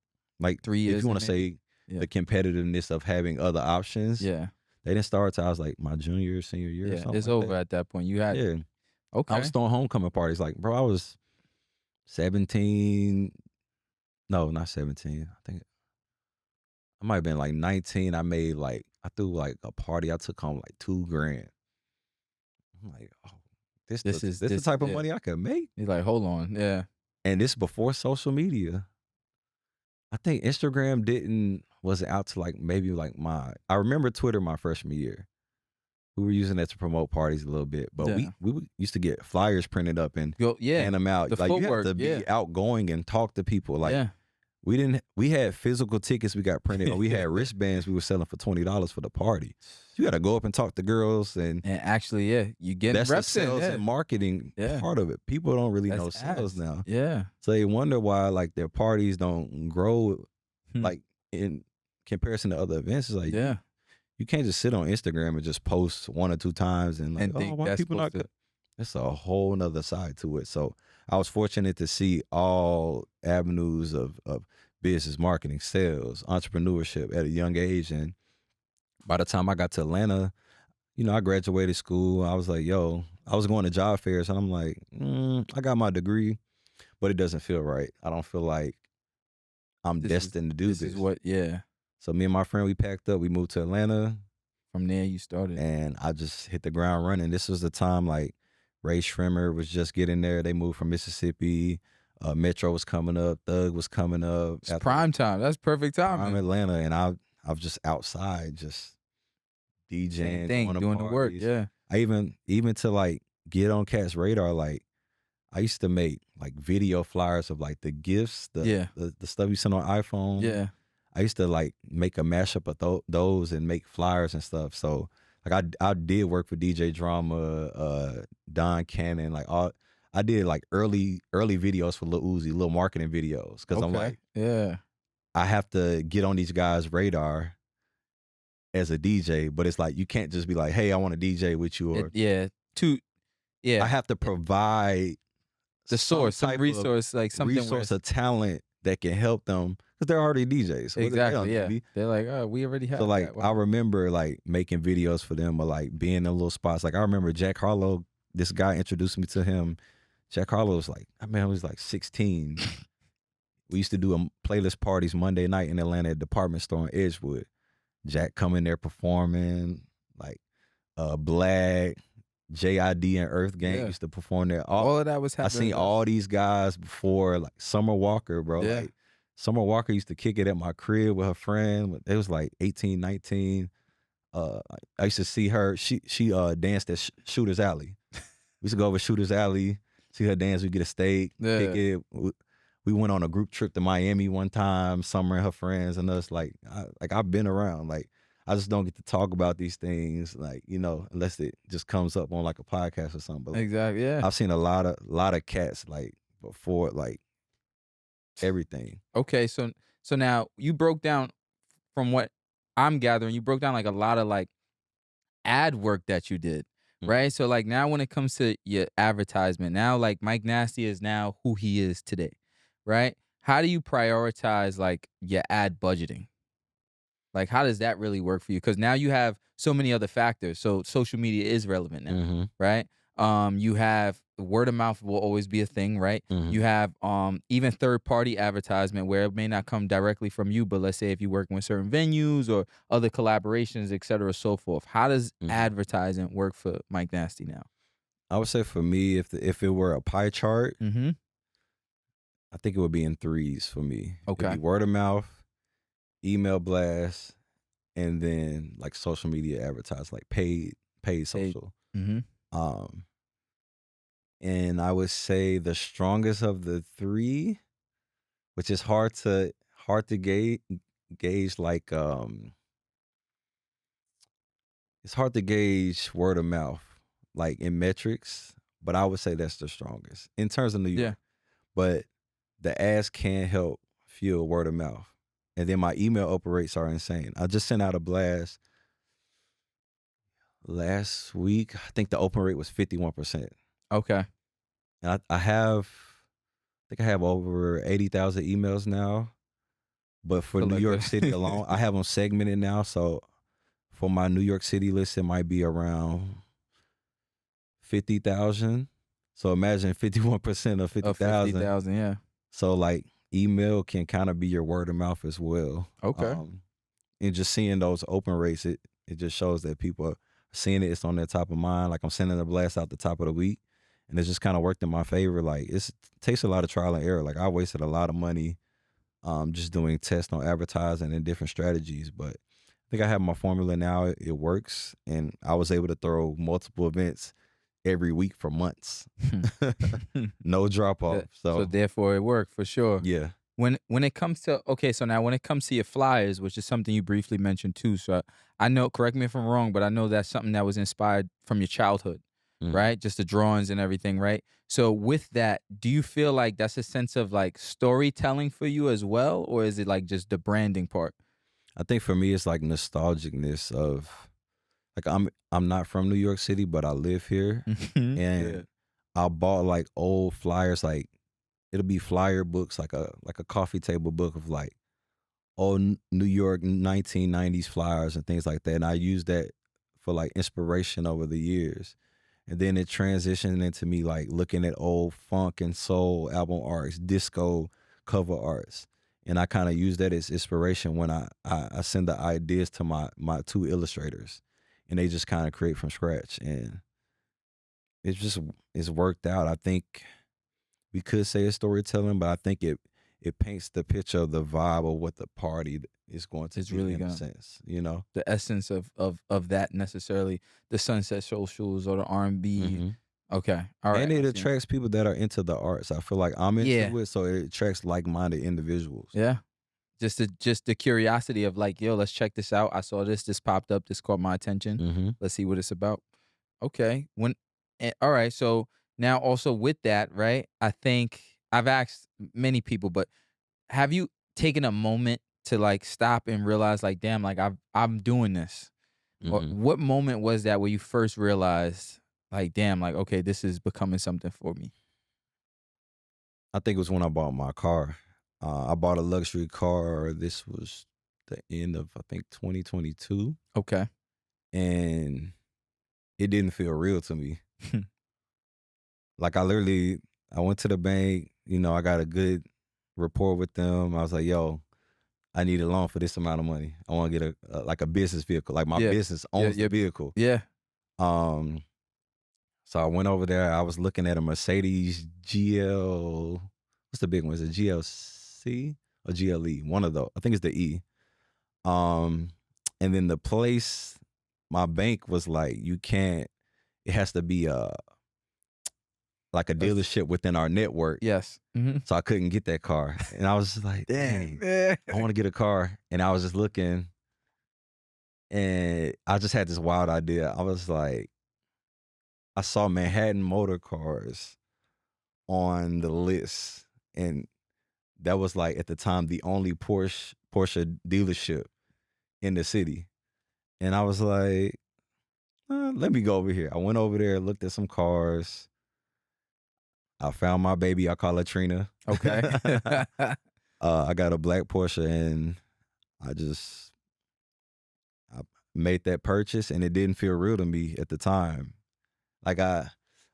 Speaker 1: 3
Speaker 2: if
Speaker 1: years
Speaker 2: you
Speaker 1: in
Speaker 2: want to
Speaker 1: maybe.
Speaker 2: say
Speaker 1: Yeah.
Speaker 2: the competitiveness of having other options,
Speaker 1: Yeah.
Speaker 2: they didn't start till I was like my junior, senior year or
Speaker 1: Yeah.
Speaker 2: something
Speaker 1: It's
Speaker 2: like
Speaker 1: over
Speaker 2: that.
Speaker 1: at that point. You had
Speaker 2: Yeah. I was
Speaker 1: okay.
Speaker 2: throwing homecoming parties. Like, bro, I was 17. No, not 17. I think I might have been like 19. I threw like a party. I took home like 2 grand. I'm like, oh, this the type of
Speaker 1: yeah.
Speaker 2: money I could make.
Speaker 1: You're like, hold on. Yeah.
Speaker 2: And this before social media. I think Instagram wasn't out to like maybe like I remember Twitter my freshman year. We were using that to promote parties a little bit, but
Speaker 1: Yeah.
Speaker 2: used to get flyers printed up and
Speaker 1: Go yeah.
Speaker 2: hand them out.
Speaker 1: The
Speaker 2: Like you have
Speaker 1: footwork.
Speaker 2: to
Speaker 1: Yeah.
Speaker 2: be outgoing and talk to people. Like
Speaker 1: Yeah.
Speaker 2: we had physical tickets we got printed, or we had wristbands we were selling for $20 for the party. You got to go up and talk to girls, and
Speaker 1: And actually, yeah, you getting
Speaker 2: that's the
Speaker 1: reps in.
Speaker 2: sales
Speaker 1: Yeah.
Speaker 2: and marketing
Speaker 1: Yeah.
Speaker 2: part of it. People don't really know
Speaker 1: That's
Speaker 2: sales
Speaker 1: ads.
Speaker 2: now,
Speaker 1: Yeah.
Speaker 2: so they wonder why like their parties don't grow
Speaker 1: Hmm.
Speaker 2: like in comparison to other events. It's like
Speaker 1: Yeah.
Speaker 2: you can't just sit on Instagram and just post 1 or 2 times and like,
Speaker 1: And
Speaker 2: oh,
Speaker 1: think
Speaker 2: why
Speaker 1: that's
Speaker 2: people not?
Speaker 1: supposed to
Speaker 2: That's a whole nother side to it. So I was fortunate to see all avenues of business, marketing, sales, entrepreneurship at a young age. And by the time I got to Atlanta, I graduated school. I was like, yo, I was going to job fairs, and I'm like, I got my degree, but it doesn't feel right. I don't feel like I'm destined to do
Speaker 1: this is
Speaker 2: this.
Speaker 1: what yeah.
Speaker 2: So me and my friend, we packed up. We moved to Atlanta.
Speaker 1: From there you started.
Speaker 2: And I just hit the ground running. This was the time like Ray Shrimmer was just getting there. They moved from Mississippi. Metro was coming up. Thug was coming up.
Speaker 1: It's prime time. That's perfect
Speaker 2: I'm
Speaker 1: time.
Speaker 2: Atlanta, and I was just outside, just
Speaker 1: Same
Speaker 2: DJing,
Speaker 1: thing,
Speaker 2: going to
Speaker 1: doing the work.
Speaker 2: parties.
Speaker 1: Yeah.
Speaker 2: I even to like get on Cat's radar. Like I used to make like video flyers of like the gifts,
Speaker 1: Yeah.
Speaker 2: the stuff you send on iPhone.
Speaker 1: Yeah.
Speaker 2: I used to like make a mashup of those and make flyers and stuff. So like I did work for DJ Drama, Don Cannon, like all. I did like early videos for Lil Uzi, little marketing videos, because I'm like,
Speaker 1: yeah.
Speaker 2: I have to get on these guys' radar as a DJ, but it's like you can't just be like, hey, I want to DJ with you, or
Speaker 1: Yeah. Yeah.
Speaker 2: I have to provide
Speaker 1: The source, some
Speaker 2: type of
Speaker 1: resource, like something
Speaker 2: resource of talent that can help them because they're already DJs. So they don't
Speaker 1: exactly.
Speaker 2: need
Speaker 1: Yeah.
Speaker 2: me.
Speaker 1: They're like, oh, we already have
Speaker 2: So like
Speaker 1: that.
Speaker 2: I
Speaker 1: Wow.
Speaker 2: remember like making videos for them, or like being in little spots. Like I remember Jack Harlow, this guy introduced me to him. Jack Harlow was like, I mean, I was like 16. We used to do playlist parties Monday night in Atlanta at Department Store in Edgewood. Jack coming there performing, like Black, JID and Earth Gang
Speaker 1: Yeah.
Speaker 2: used to perform there.
Speaker 1: All of that was
Speaker 2: I
Speaker 1: happening.
Speaker 2: seen all these guys before, like Summer Walker, bro.
Speaker 1: Yeah.
Speaker 2: Like Summer Walker used to kick it at my crib with her friend. They was like 18, 19. I used to see her. She danced at Shooter's Alley. We used to go over Shooter's Alley, see her dance. We get a steak, kick it. We went on a group trip to Miami one time. Summer and her friends and us. Like I've been around. Like I just don't get to talk about these things, like unless it just comes up on like a podcast or something. But like,
Speaker 1: Exactly. Yeah.
Speaker 2: I've seen a lot of cats like before, like everything.
Speaker 1: Okay. So now you broke down from what I'm gathering, you broke down like a lot of like ad work that you did,
Speaker 2: Mm.
Speaker 1: right? So like now when it comes to your advertisement, now like Mike Nasty is now who he is today, right? How do you prioritize like your ad budgeting? Like how does that really work for you? Because now you have so many other factors. So social media is relevant now,
Speaker 2: Mhm.
Speaker 1: right? You have word of mouth will always be a thing, right?
Speaker 2: Mhm.
Speaker 1: You have even third party advertisement where it may not come directly from you, but let's say if you're working with certain venues or other collaborations, et cetera, so forth. How does
Speaker 2: Mhm.
Speaker 1: advertising work for Mike Nasty now?
Speaker 2: I would say for me, if it were a pie chart,
Speaker 1: Mm-hmm.
Speaker 2: I think it would be in threes for me. It'd be
Speaker 1: Okay.
Speaker 2: word of mouth, email blast, and then like social media advertise, like paid
Speaker 1: Hey.
Speaker 2: social.
Speaker 1: Mm-hmm.
Speaker 2: Um, and I would say the strongest of the three, which is hard to gauge like it's hard to gauge word of mouth like in metrics, but I would say that's the strongest in terms of New
Speaker 1: Yeah.
Speaker 2: York. But the ads can help fuel word of mouth. And then my email open rates are insane. I just sent out a blast last week. I think the open rate was 51%.
Speaker 1: Okay.
Speaker 2: And I think I have over 80,000 emails now. But for
Speaker 1: Feel
Speaker 2: New
Speaker 1: like
Speaker 2: York City alone, I have them segmented now. So for my New York City list, it might be around 50,000. So imagine 51% of
Speaker 1: of
Speaker 2: 50,000.
Speaker 1: 50,000. Yeah.
Speaker 2: So like email can kind of be your word of mouth as well.
Speaker 1: Okay.
Speaker 2: And just seeing those open rates, it just shows that people are seeing it. It's on their top of mind. Like I'm sending a blast out the top of the week, and it's just kind of worked in my favor. Like it takes a lot of trial and error. Like I wasted a lot of money just doing tests on advertising and different strategies, but I think I have my formula now. It works, and I was able to throw multiple events every week for months, no drop off.
Speaker 1: So
Speaker 2: So
Speaker 1: therefore it worked for sure.
Speaker 2: yeah.
Speaker 1: When it comes to okay, so now when it comes to your flyers, which is something you briefly mentioned too, so I know, correct me if I'm wrong, but I know that's something that was inspired from your childhood,
Speaker 2: Mhm.
Speaker 1: right? Just the drawings and everything, right? So with that, do you feel like that's a sense of like storytelling for you as well, or is it like just the branding part?
Speaker 2: I think for me, it's like nostalgicness of like I'm not from New York City, but I live here,
Speaker 1: Mhm. Yeah.
Speaker 2: and I bought like old flyers. Like it'll be flyer books, like a coffee table book of like old New York 1990s flyers and things like that. And I used that for like inspiration over the years. And then it transitioned into me like looking at old funk and soul album arts, disco cover arts. And I kind of use that as inspiration when I send the ideas to my two illustrators. And they just kind of create from scratch. And it's worked out. I think we could say it's storytelling, but I think it paints the picture of the vibe of what the party is going to
Speaker 1: It's
Speaker 2: be
Speaker 1: really
Speaker 2: in a
Speaker 1: gonna
Speaker 2: sense, you know?
Speaker 1: the essence of that necessarily the Sunset Socials or the R&B.
Speaker 2: Hmm.
Speaker 1: Okay. All right.
Speaker 2: And
Speaker 1: I
Speaker 2: it
Speaker 1: see.
Speaker 2: attracts people that are into the arts. I feel like I'm
Speaker 1: Yeah.
Speaker 2: into it, so it attracts like-minded individuals.
Speaker 1: Yeah. Just the curiosity of like, yo, let's check this out. I saw this popped up, this caught my attention.
Speaker 2: Hmm.
Speaker 1: Let's see what it's about. Okay. All right. So now also with that, right? I think I've asked many people, but have you taken a moment to like stop and realize like, damn, like I'm doing this? Or
Speaker 2: Hmm.
Speaker 1: what moment was that where you first realized like, damn, like, okay, this is becoming something for me?
Speaker 2: I think it was when I bought my car. I bought a luxury car. This was the end of I think 2022,
Speaker 1: Okay.
Speaker 2: and it didn't feel real to me. Like I went to the bank. I got a good rapport with them. I was like, "Yo, I need a loan for this amount of money. I want to get like a business vehicle. Like my
Speaker 1: Yeah.
Speaker 2: business
Speaker 1: Yeah.
Speaker 2: owns the
Speaker 1: Yeah.
Speaker 2: vehicle."
Speaker 1: Yeah.
Speaker 2: Um, so I went over there. I was looking at a Mercedes GL. What's the big one? Is it GLC or GLE? One of those. I think it's the E. Um, and then the place, my bank was like, you can't. It has to be like a
Speaker 1: That's
Speaker 2: dealership within our network.
Speaker 1: yes. Mhm.
Speaker 2: So I couldn't get that car, and I was just like,
Speaker 1: Damn.
Speaker 2: dang, I want to get a car. And I was just looking, and I just had this wild idea. I was like, I saw Manhattan Motor Cars on the list, and that was like at the time the only Porsche dealership. in the city. And I was like, let me go over here. I went over there, looked at some cars. I found my baby. I call her Trina.
Speaker 1: Okay.
Speaker 2: I got a black Porsche, and I just I made that purchase, and it didn't feel real to me at the time. Like I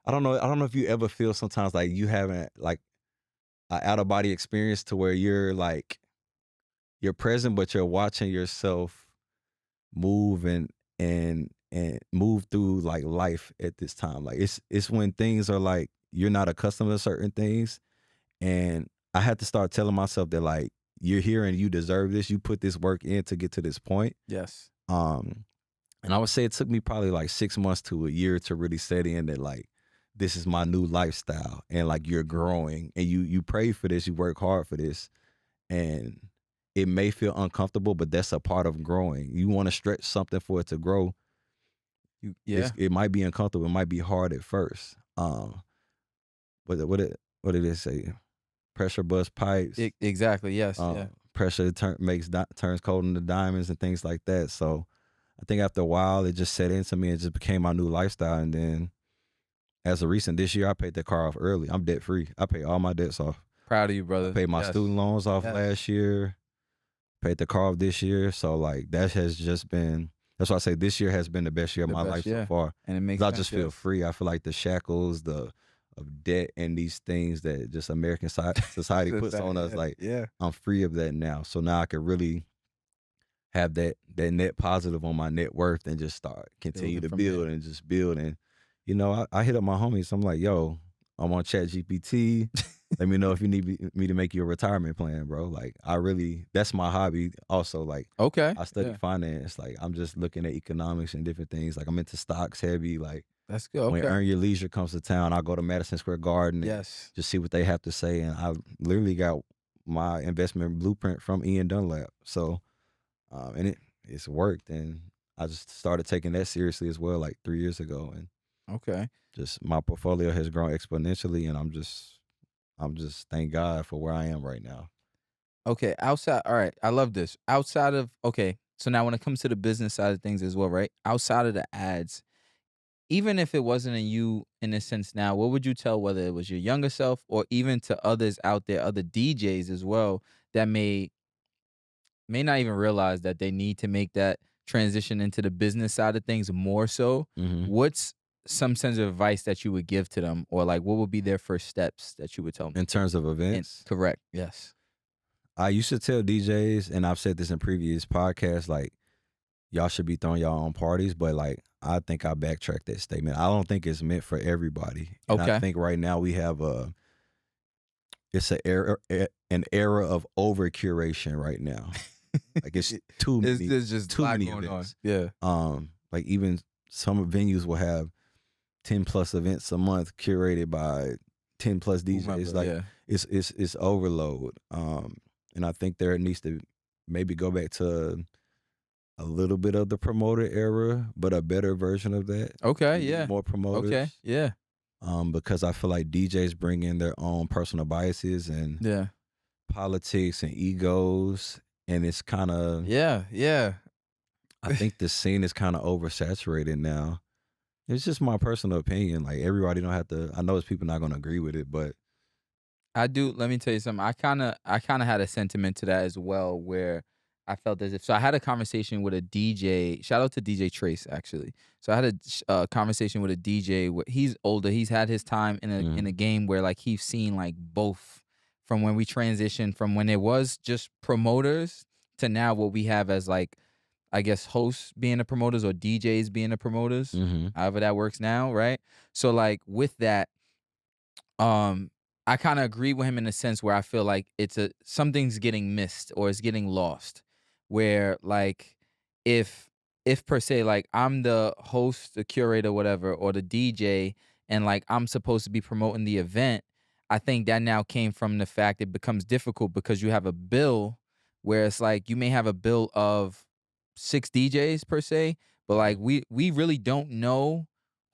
Speaker 2: don't know if you ever feel sometimes like you haven't like a out of body experience to where you're like you're present, but you're watching yourself move and move through like life at this time. Like it's when things are like you're not accustomed to certain things, and I had to start telling myself that like you're here and you deserve this. You put this work in to get to this point.
Speaker 1: Yes.
Speaker 2: Um, and I would say it took me probably like 6 months to a year to really set in that like this is my new lifestyle, and like you're growing, and you pray for this, you work hard for this, and it may feel uncomfortable, but that's a part of growing. You want to stretch something for it to grow.
Speaker 1: Yeah.
Speaker 2: It might be uncomfortable. It might be hard at first. What did it say? Pressure bust pipes.
Speaker 1: Exactly. Yes. Yeah.
Speaker 2: Pressure turns cold into diamonds and things like that. So I think after a while, it just set into me and just became my new lifestyle. And then as of recent this year, I paid that car off early. I'm debt free. I paid all my debts off.
Speaker 1: Proud of you,
Speaker 2: I
Speaker 1: brother.
Speaker 2: paid my
Speaker 1: Yes.
Speaker 2: student loans off
Speaker 1: Yes.
Speaker 2: last year. Paid the car off this year. So like that has just been. That's why I say this year has been the best year of
Speaker 1: The
Speaker 2: my
Speaker 1: best,
Speaker 2: life so
Speaker 1: yeah.
Speaker 2: far.
Speaker 1: And it
Speaker 2: 'Cause
Speaker 1: makes
Speaker 2: I
Speaker 1: sense.
Speaker 2: just feel
Speaker 1: Yes.
Speaker 2: free. I feel like the shackles, of debt and these things that just American society puts on us.
Speaker 1: Yeah.
Speaker 2: Like
Speaker 1: Yeah.
Speaker 2: I'm free of that now. So now I can really have that net positive on my net worth and just start continue
Speaker 1: Building
Speaker 2: to
Speaker 1: from
Speaker 2: build
Speaker 1: there.
Speaker 2: and just build. And I hit up my homies. I'm like, yo, I'm on Chat GPT. Let me know if you need me to make you a retirement plan, bro. Like that's my hobby. Also, like
Speaker 1: Okay.
Speaker 2: I study
Speaker 1: Yeah.
Speaker 2: finance. Like I'm just looking at economics and different things. Like I'm into stocks heavy. Like
Speaker 1: That's good.
Speaker 2: when
Speaker 1: Okay.
Speaker 2: Earn Your Leisure comes to town, I go to Madison Square Garden and
Speaker 1: Yes.
Speaker 2: just see what they have to say. And I literally got my investment blueprint from Ian Dunlap. So and it's worked, and I just started taking that seriously as well, like 3 years ago, and
Speaker 1: Okay.
Speaker 2: just my portfolio has grown exponentially, and I'm just thank God for where I am right now.
Speaker 1: Okay. Outside. All right. I love this. Outside of, okay. So now when it comes to the business side of things as well, right? Outside of the ads, even if it wasn't in you in a sense now, what would you tell whether it was your younger self or even to others out there, other DJs as well, that may not even realize that they need to make that transition into the business side of things more so?
Speaker 2: hmm
Speaker 1: What's some sense of advice that you would give to them, or like what would be their first steps that you would tell them
Speaker 2: In
Speaker 1: to take?
Speaker 2: terms of
Speaker 1: And
Speaker 2: events,
Speaker 1: correct. Yes.
Speaker 2: I used to tell DJs, and I've said this in previous podcasts, like y'all should be throwing y'all own parties, but like I think I backtracked that statement. I don't think it's meant for everybody, and I
Speaker 1: Okay.
Speaker 2: think right now we have it's an era of over curation right now. Like it's
Speaker 1: There's just a
Speaker 2: too
Speaker 1: lot
Speaker 2: many
Speaker 1: going on.
Speaker 2: events.
Speaker 1: Yeah.
Speaker 2: Like even some venues will have 10 plus events a month curated by 10 plus DJs.
Speaker 1: Whomever.
Speaker 2: Like
Speaker 1: Yeah.
Speaker 2: it's overload. And I think there needs to maybe go back to a little bit of the promoter era, but a better version of that.
Speaker 1: Okay.
Speaker 2: We need
Speaker 1: Yeah.
Speaker 2: more
Speaker 1: Okay.
Speaker 2: promoters.
Speaker 1: Yeah.
Speaker 2: Because I feel like DJs bring in their own personal biases and
Speaker 1: Yeah.
Speaker 2: politics and egos, and it's kind of
Speaker 1: Yeah. Yeah.
Speaker 2: I think the scene is kind of oversaturated now. It's just my personal opinion. Like everybody don't have to. I know it's people not gonna agree with it, but
Speaker 1: I do. Let me tell you something. I kind of had a sentiment to that as well, where I felt as if. So I had a conversation with a DJ. Shout out to DJ Trace, actually. So I had a conversation with a DJ. He's older. He's had his time in a
Speaker 2: mhm,
Speaker 1: game where like he's seen like both, from when we transitioned from when it was just promoters to now what we have as like, I guess, hosts being the promoters or DJs being the promoters.
Speaker 2: mhm,
Speaker 1: However that works now, right? So like with that, um, I kind of agree with him in a sense where I feel like something's getting missed or it's getting lost. Where like if if per se like I'm the host, the curator, whatever, or the DJ, and like I'm supposed to be promoting the event, I think that now came from the fact it becomes difficult because you have a bill where it's like you may have a bill of 6 DJs per se, but like
Speaker 2: mhm,
Speaker 1: we really don't know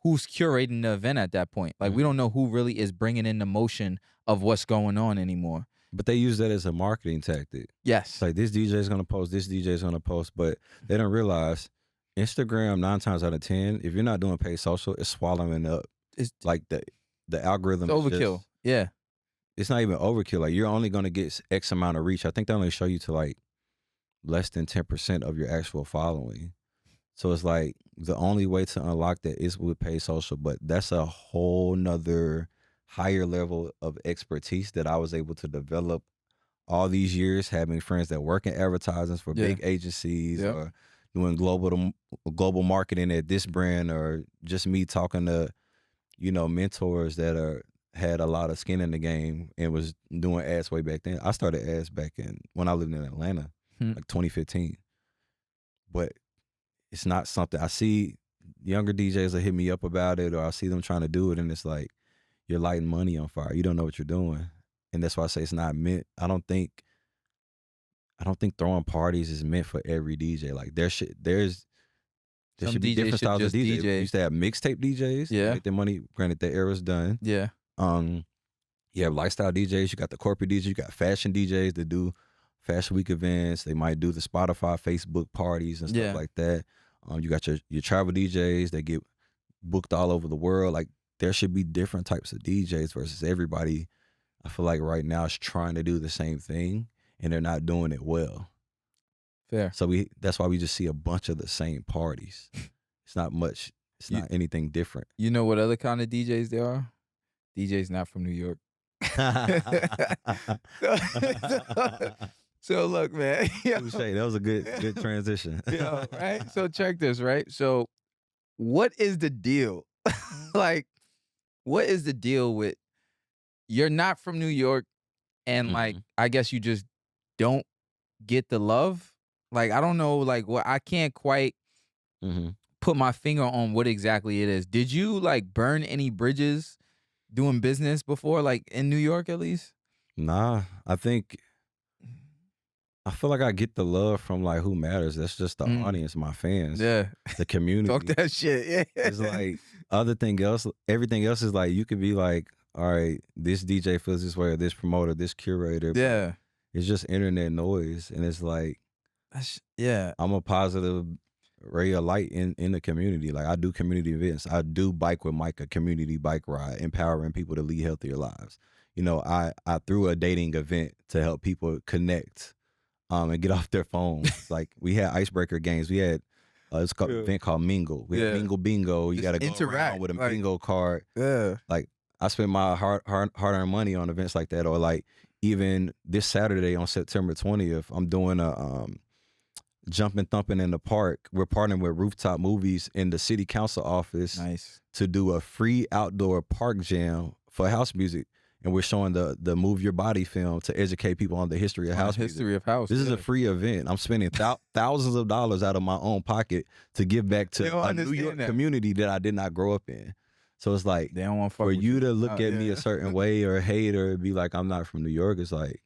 Speaker 1: who's curating the event at that point. Like we
Speaker 2: mhm,
Speaker 1: don't know who really is bringing in the motion of what's going on anymore.
Speaker 2: But they use that as a marketing tactic. It's
Speaker 1: Yes.
Speaker 2: like this DJ is gonna post, this DJ is gonna post, but they don't realize Instagram 9 times out of 10, if you're not doing paid social, it's swallowing up.
Speaker 1: It's
Speaker 2: Like the
Speaker 1: it's
Speaker 2: algorithm is
Speaker 1: overkill.
Speaker 2: just
Speaker 1: Yeah.
Speaker 2: it's not even overkill. Like you're only gonna get X amount of reach. I think they only show you to like less than 10% of your actual following. So it's like the only way to unlock that is with paid social, but that's a whole nother higher level of expertise that I was able to develop all these years, having friends that work in advertisements for
Speaker 1: Yeah.
Speaker 2: big agencies
Speaker 1: Yep.
Speaker 2: or doing global marketing at this brand, or just me talking to, mentors that had a lot of skin in the game and was doing ads way back then. I started ads back in when I lived in Atlanta,
Speaker 1: Hmm.
Speaker 2: like 2015. But it's not something I see younger DJs that hit me up about it, or I see them trying to do it, and it's like you're lighting money on fire. You don't know what you're doing. And that's why I say it's not meant. I don't think throwing parties is meant for every DJ. Like there
Speaker 1: Some
Speaker 2: should be
Speaker 1: DJs
Speaker 2: different
Speaker 1: should
Speaker 2: styles of
Speaker 1: just
Speaker 2: DJs. We
Speaker 1: DJ.
Speaker 2: used to have mixtape DJs that
Speaker 1: Yeah.
Speaker 2: make their money. Granted, that era's done.
Speaker 1: Yeah.
Speaker 2: Um, you have lifestyle DJs. You got the corporate DJs. You got fashion DJs that do fashion week events. They might do the Spotify, Facebook parties and stuff
Speaker 1: Yeah.
Speaker 2: like that. You got your travel DJs that get booked all over the world. Like there should be different types of DJs versus everybody. I feel like right now is trying to do the same thing and they're not doing it well.
Speaker 1: Fair.
Speaker 2: So that's why we just see a bunch of the same parties. It's not much. It's
Speaker 1: You-
Speaker 2: not anything different.
Speaker 1: You know what other kind of DJs there are? DJs not from New York. So look, man.
Speaker 2: Touche. That was a good transition.
Speaker 1: Right? So check this, right? So what is the deal? Like, what is the deal with you're not from New York and like
Speaker 2: Mhm.
Speaker 1: I guess you just don't get the love? Like, I don't know, like what I can't quite
Speaker 2: Mhm.
Speaker 1: put my finger on what exactly it is. Did you like burn any bridges doing business before, like in New York at least?
Speaker 2: Nah, I feel like I get the love from like who matters. That's just the
Speaker 1: Mm.
Speaker 2: audience, my fans,
Speaker 1: Yeah.
Speaker 2: the community.
Speaker 1: Talk that shit. Yeah.
Speaker 2: It's like everything else is like you could be like, all right, this DJ feels this way, or this promoter, this curator. but
Speaker 1: Yeah.
Speaker 2: It's just internet noise, and it's like
Speaker 1: Yeah.
Speaker 2: I'm a positive ray of light in the community. Like I do community events. I do Bike with Mike, a community bike ride, empowering people to lead healthier lives. I threw a dating event to help people connect, and get off their phones. Like we had icebreaker games. We had it's called an event called Mingle. We had
Speaker 1: Yeah.
Speaker 2: Mingle Bingo. You
Speaker 1: Just
Speaker 2: got to go
Speaker 1: interact,
Speaker 2: around with a
Speaker 1: like-
Speaker 2: bingo card.
Speaker 1: Yeah.
Speaker 2: Like I spend my hard-earned money on events like that, or like even this Saturday on September 20th, I'm doing a jumping thumping in the park. We're partnering with Rooftop Movies in the city council office
Speaker 1: Nice.
Speaker 2: to do a free outdoor park jam for house music, and we're showing the Move Your Body film to educate people on the history of
Speaker 1: On the
Speaker 2: house music.
Speaker 1: history of house.
Speaker 2: This is
Speaker 1: yeah.
Speaker 2: a free event. I'm spending thousands of dollars out of my own pocket to give back
Speaker 1: They
Speaker 2: to
Speaker 1: don't
Speaker 2: a New
Speaker 1: understand
Speaker 2: York
Speaker 1: that.
Speaker 2: community that I did not grow up in. So it's like
Speaker 1: They don't want to fuck
Speaker 2: for
Speaker 1: with
Speaker 2: you to look
Speaker 1: Oh,
Speaker 2: at me
Speaker 1: yeah.
Speaker 2: a certain way or hate or be like I'm not from New York. It's like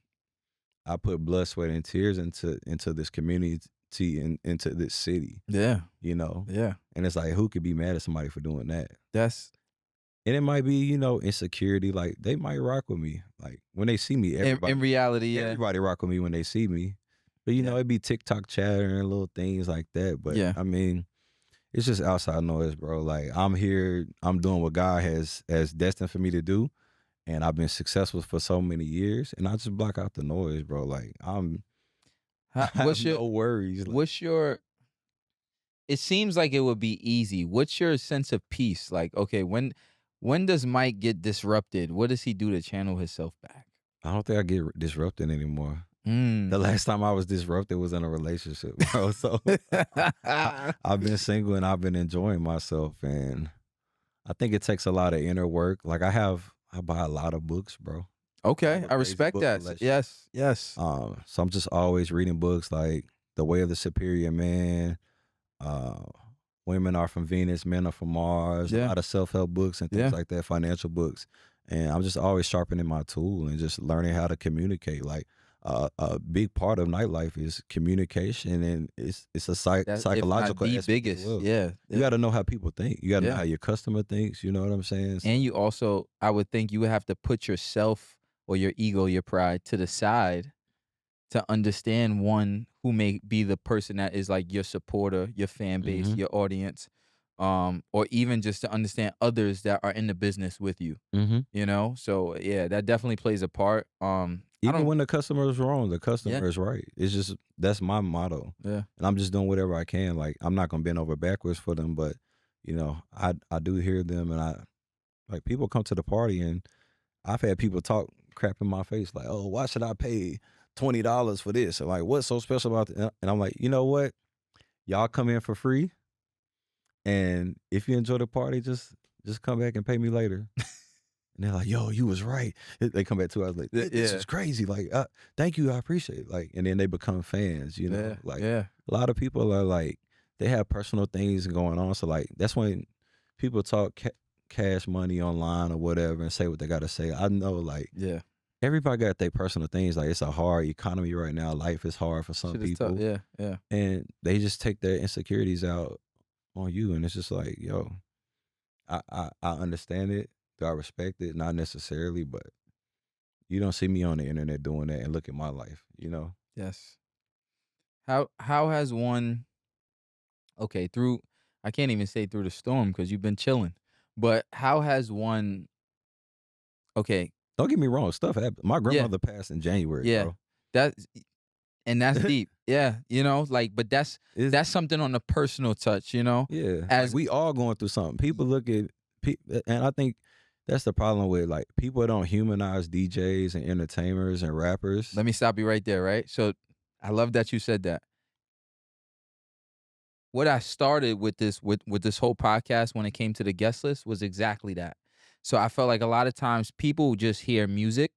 Speaker 2: I put blood, sweat, and tears into this community and into this city.
Speaker 1: Yeah.
Speaker 2: And it's like who could be mad at somebody for doing that?
Speaker 1: That's
Speaker 2: And it might be insecurity. Like they might rock with me. Like when they see me,
Speaker 1: in reality, yeah.
Speaker 2: everybody rock with me when they see me. But
Speaker 1: Yeah.
Speaker 2: it'd be TikTok chatter and little things like that. But
Speaker 1: Yeah.
Speaker 2: I mean, it's just outside noise, bro. Like I'm here, I'm doing what God has destined for me to do. And I've been successful for so many years. And I just block out the noise, bro. Like I
Speaker 1: What's
Speaker 2: have
Speaker 1: your
Speaker 2: no worries. Like,
Speaker 1: what's your it seems like it would be easy. What's your sense of peace? Like, okay, when does Mike get disrupted? What does he do to channel himself back?
Speaker 2: I don't think I get disrupted anymore.
Speaker 1: Mm.
Speaker 2: The last time I was disrupted was in a relationship, bro. So I've been single and I've been enjoying myself, and I think it takes a lot of inner work. Like I buy a lot of books, bro.
Speaker 1: Okay,
Speaker 2: have a
Speaker 1: I
Speaker 2: crazy
Speaker 1: respect
Speaker 2: book
Speaker 1: that.
Speaker 2: collection.
Speaker 1: Yes, yes.
Speaker 2: So I'm just always reading books like The Way of the Superior Man, Women Are from Venus, Men Are from Mars, a
Speaker 1: Yeah.
Speaker 2: lot of self-help books and things
Speaker 1: Yeah.
Speaker 2: like that, financial books. And I'm just always sharpening my tool and just learning how to communicate. Like a big part of nightlife is communication, and it's a
Speaker 1: That, if not
Speaker 2: psychological
Speaker 1: the
Speaker 2: aspect as
Speaker 1: biggest.
Speaker 2: well.
Speaker 1: Yeah.
Speaker 2: You got to know how people think. You got to know
Speaker 1: Yeah.
Speaker 2: how your customer thinks. You know what I'm saying?
Speaker 1: And you also, I would think you would have to put yourself or your ego, your pride to the side to understand one who may be the person that is like your supporter, your fan base,
Speaker 2: Mhm.
Speaker 1: your audience, or even just to understand others that are in the business with you.
Speaker 2: Mhm.
Speaker 1: You know, so yeah, that definitely plays a part. I
Speaker 2: Even
Speaker 1: don't.
Speaker 2: when the customer is wrong, the
Speaker 1: Yeah,
Speaker 2: customer is right. It's just that's my motto,
Speaker 1: yeah,
Speaker 2: and I'm just doing whatever I can. Like I'm not gonna bend over backwards for them, but I do hear them, and I like people come to the party, and I've had people talk crap in my face, like, "Oh, why should I pay $20 for this?" Or like, "What's so special about it?" And I'm like, you know what? Y'all come in for free, and if you enjoy the party, just come back and pay me later. And they're like, "Yo, you was right." They come back 2 hours later. This
Speaker 1: yeah,
Speaker 2: is crazy. Like, thank you, I appreciate it. Like, and then they become fans.
Speaker 1: yeah,
Speaker 2: Like
Speaker 1: yeah,
Speaker 2: a lot of people are like they have personal things going on. So like that's when people talk cash money online or whatever and say what they got to say. I know like
Speaker 1: yeah.
Speaker 2: everybody got their personal things. Like it's a hard economy right now. Life is hard for some
Speaker 1: Shit is tough.
Speaker 2: people,
Speaker 1: Yeah, yeah.
Speaker 2: and they just take their insecurities out on you. And it's just like, yo, I understand it. Do I respect it? Not necessarily, but you don't see me on the internet doing that and look at my life.
Speaker 1: Yes. How has one okay, through I can't even say through the storm because you've been chilling. But how has one okay,
Speaker 2: Don't get me wrong, stuff happened. My
Speaker 1: yeah,
Speaker 2: grandmother passed in January,
Speaker 1: yeah.
Speaker 2: bro.
Speaker 1: That's and that's deep. Yeah, like but
Speaker 2: It's
Speaker 1: that's something on a personal touch,
Speaker 2: yeah, like
Speaker 1: as
Speaker 2: we all going through something. People look at and I think that's the problem with like people don't humanize DJs and entertainers and rappers.
Speaker 1: let me stop you right there, right? So I love that you said that. What I started with this whole podcast when it came to the guest list was exactly that. So I felt like a lot of times people just hear music,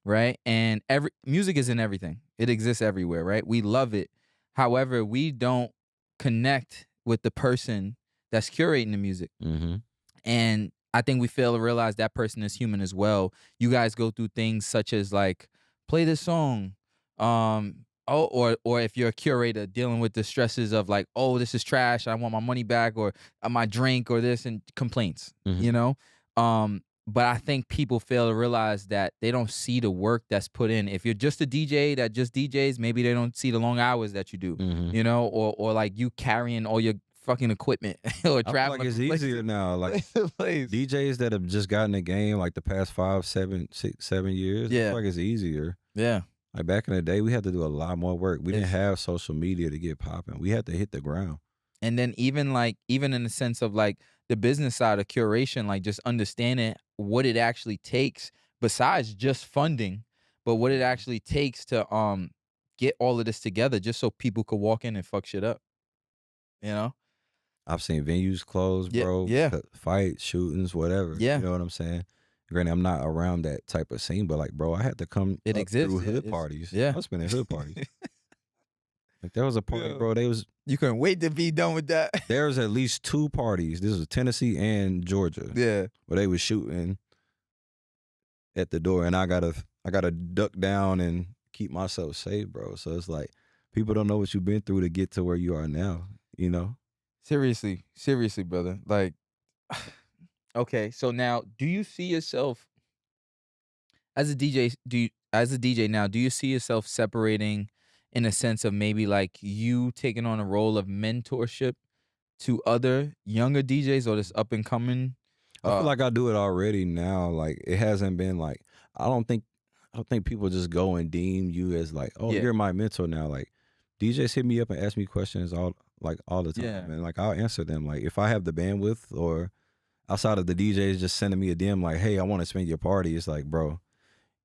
Speaker 1: right? And every music is in everything. It exists everywhere, right? We love it. However, we don't connect with the person that's curating the music.
Speaker 2: Mhm.
Speaker 1: And I think we fail to realize that person is human as well. You guys go through things such as like play this song, or if you're a curator dealing with the stresses of like, oh, this is trash, I want my money back, or my drink, or this, and complaints,
Speaker 2: Mhm.
Speaker 1: you know. But I think people fail to realize that they don't see the work that's put in. If you're just a DJ that just DJs, maybe they don't see the long hours that you do,
Speaker 2: Mhm.
Speaker 1: or like you carrying all your fucking equipment or
Speaker 2: I feel like
Speaker 1: traveling
Speaker 2: it's
Speaker 1: from place
Speaker 2: easier now. Like
Speaker 1: place to place.
Speaker 2: DJs that have just gotten the game like the past 5, 7, 6, 7 years, I feel
Speaker 1: Yeah,
Speaker 2: like it's easier.
Speaker 1: yeah.
Speaker 2: Like back in the day, we had to do a lot more work. We didn't
Speaker 1: It's
Speaker 2: have social media to get popping. We had to hit the ground.
Speaker 1: and then even in the sense of like the business side of curation, like just understanding what it actually takes besides just funding, but what it
Speaker 2: Mhm.
Speaker 1: actually takes to get all of this together just so people could walk in and fuck shit up, you know?
Speaker 2: I've seen venues close,
Speaker 1: Yeah,
Speaker 2: bro,
Speaker 1: yeah,
Speaker 2: fights, shootings, whatever. You
Speaker 1: yeah.
Speaker 2: know what I'm saying? Granted, I'm not around that type of scene, but like, bro, I had to come
Speaker 1: It
Speaker 2: up through
Speaker 1: exists. Yeah,
Speaker 2: hood
Speaker 1: it's
Speaker 2: parties. I
Speaker 1: yeah.
Speaker 2: was spending hood parties. Like there was a party,
Speaker 1: Yeah.
Speaker 2: bro.
Speaker 1: You couldn't wait to be done with that.
Speaker 2: There was at least 2 parties. This was Tennessee and Georgia,
Speaker 1: Yeah.
Speaker 2: where they was shooting at the door, and I gotta duck down and keep myself safe, bro. So it's like people don't know what you've been through to get to where you are now. You know?
Speaker 1: Seriously, seriously, brother. Like okay, so now do you see yourself as a DJ, as a DJ now, do you see yourself separating in a sense of maybe like you taking on a role of mentorship to other younger DJs or this up and coming?
Speaker 2: I feel
Speaker 1: Uh,
Speaker 2: like I do it already now. Like it hasn't been like I don't think I don't think people just go and deem you as like, oh,
Speaker 1: yeah,
Speaker 2: you're my mentor now. Like DJs hit me up and ask me questions all the time,
Speaker 1: yeah.
Speaker 2: and like I'll answer them. Like if I have the bandwidth or outside of the DJs just sending me a DM like, hey, I want to spend your party. It's like, bro,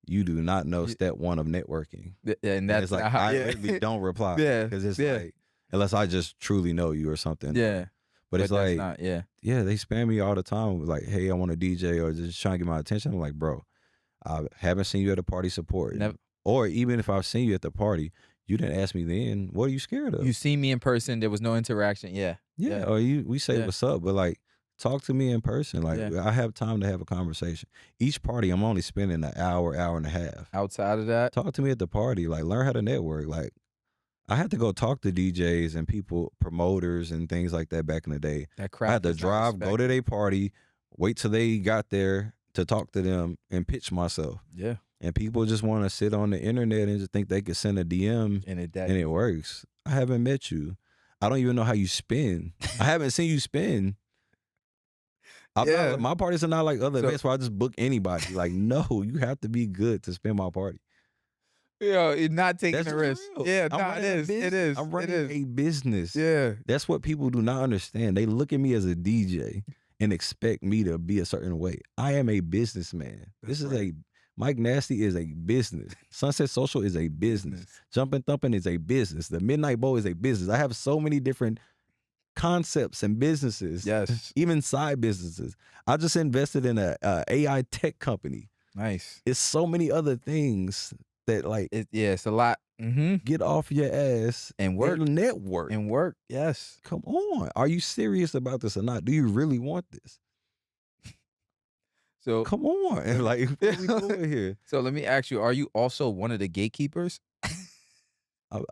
Speaker 2: you do not know
Speaker 1: y-
Speaker 2: step one of networking.
Speaker 1: and
Speaker 2: And it's
Speaker 1: that's
Speaker 2: like
Speaker 1: how,
Speaker 2: I
Speaker 1: yeah,
Speaker 2: literally don't reply
Speaker 1: yeah,
Speaker 2: because it's
Speaker 1: yeah,
Speaker 2: like unless I just truly know you or something.
Speaker 1: yeah.
Speaker 2: But it's
Speaker 1: But that's
Speaker 2: like,
Speaker 1: not, yeah,
Speaker 2: yeah, they spam me all the time with like, hey, I want to DJ or just trying to get my attention. I'm like, bro, I haven't seen you at a party supporting.
Speaker 1: never.
Speaker 2: Or even if I've seen you at the party, you didn't ask me then. What are you scared
Speaker 1: You
Speaker 2: of?
Speaker 1: see me in person, there was no interaction. Yeah,
Speaker 2: Yeah,
Speaker 1: yeah,
Speaker 2: or we say
Speaker 1: yeah,
Speaker 2: what's up, but like talk to me in person. Like
Speaker 1: yeah.
Speaker 2: I have time to have a conversation. Each party I'm only spending an hour, hour and a half.
Speaker 1: Outside of that,
Speaker 2: Talk to me at the party. Like learn how to network. Like I had to go talk to DJs and people, promoters and things like that back in the day.
Speaker 1: that
Speaker 2: I had
Speaker 1: craft
Speaker 2: to
Speaker 1: is not
Speaker 2: drive, go to
Speaker 1: respected.
Speaker 2: their party, wait till they got there to talk to them and pitch myself.
Speaker 1: Yeah,
Speaker 2: And people just want to sit on the internet and just think they could send a DM
Speaker 1: And
Speaker 2: and it works. I haven't met you. I don't even know how you spin. I haven't seen you spin.
Speaker 1: Yeah.
Speaker 2: My parties are not like other
Speaker 1: So-
Speaker 2: events where I just book anybody. Like, no, you have to be good to spin my party.
Speaker 1: You're not taking
Speaker 2: That's
Speaker 1: the
Speaker 2: just
Speaker 1: risk.
Speaker 2: real.
Speaker 1: Yeah,
Speaker 2: I'm
Speaker 1: no, it
Speaker 2: running a
Speaker 1: is. It
Speaker 2: business.
Speaker 1: is.
Speaker 2: I'm
Speaker 1: It
Speaker 2: running
Speaker 1: is.
Speaker 2: a business.
Speaker 1: Yeah.
Speaker 2: That's what people do not understand. They look at me as a DJ and expect me to be a certain way. I am a businessman. This is
Speaker 1: right.
Speaker 2: Mike Nasty is a business. Sunset Social is a business. Jumpin' Thumpin' is a business. The Midnight Bowl is a business. I have so many different concepts and businesses.
Speaker 1: Yes.
Speaker 2: Even side businesses. I just invested in a AI tech company.
Speaker 1: Nice.
Speaker 2: It's so many other things that like
Speaker 1: It's a lot. Mm-hmm.
Speaker 2: get off your ass
Speaker 1: And work.
Speaker 2: network.
Speaker 1: And work. Yes.
Speaker 2: Come on. Are you serious about this or not? Do you really want this?
Speaker 1: So
Speaker 2: Come on. And like, what we doing here?
Speaker 1: So let me ask you, are you also one of the gatekeepers?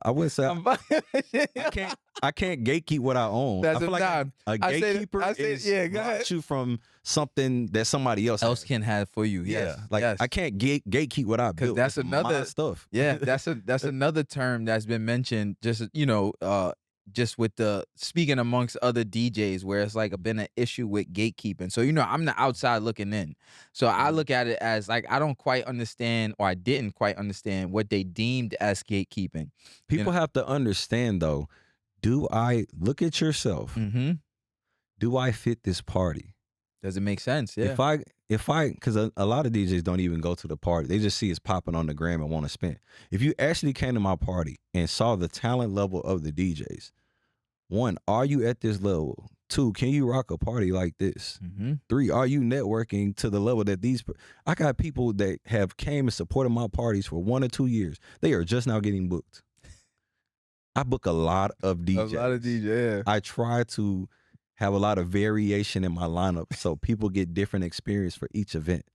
Speaker 2: I would say I can't gatekeep what I own.
Speaker 1: That's
Speaker 2: I feel like
Speaker 1: a
Speaker 2: a gatekeeper is
Speaker 1: yeah, go
Speaker 2: blocks
Speaker 1: ahead.
Speaker 2: you from something that somebody else has.
Speaker 1: can have for you. Yes.
Speaker 2: Like
Speaker 1: yes.
Speaker 2: I can't gatekeep what I built.
Speaker 1: that's
Speaker 2: It's my
Speaker 1: another-
Speaker 2: stuff.
Speaker 1: Yeah, that's another term that's been mentioned. Just with the speaking amongst other DJs, where it's like been an issue with gatekeeping. So I'm the outside looking in. So I look at it as like I don't quite understand, or I didn't quite understand what they deemed as gatekeeping.
Speaker 2: People have to understand though. Do I look at yourself?
Speaker 1: Mm-hmm.
Speaker 2: Do I fit this party?
Speaker 1: Does it make sense? Yeah.
Speaker 2: If I, because a lot of DJs don't even go to the party. They just see it's popping on the gram and want to spin. If you actually came to my party and saw the talent level of the DJs, one, are you at this level? Two, can you rock a party like this?
Speaker 1: Mm-hmm.
Speaker 2: Three, are you networking to the level that I got people that have came and supported my parties for 1 or 2 years. They are just now getting booked. I book a lot of DJs.
Speaker 1: A lot of DJs.
Speaker 2: I try to have a lot of variation in my lineup so people get different experience for each event.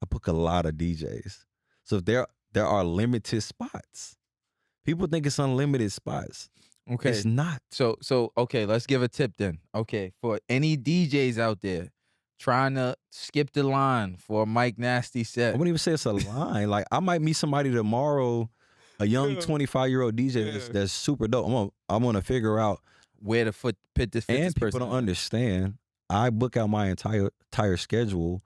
Speaker 2: I book a lot of DJs. So there are limited spots. People think it's unlimited spots.
Speaker 1: Okay.
Speaker 2: It's not.
Speaker 1: So okay, let's give a tip then. Okay, for any DJs out there trying to skip the line for a Mike Nasty
Speaker 2: I
Speaker 1: set.
Speaker 2: wouldn't even say it's a line. Like I might meet somebody tomorrow, a young 25-year-old DJ that's super dope. I'm gonna figure out
Speaker 1: where to fit this
Speaker 2: and people
Speaker 1: person.
Speaker 2: don't understand. I book out my entire schedule.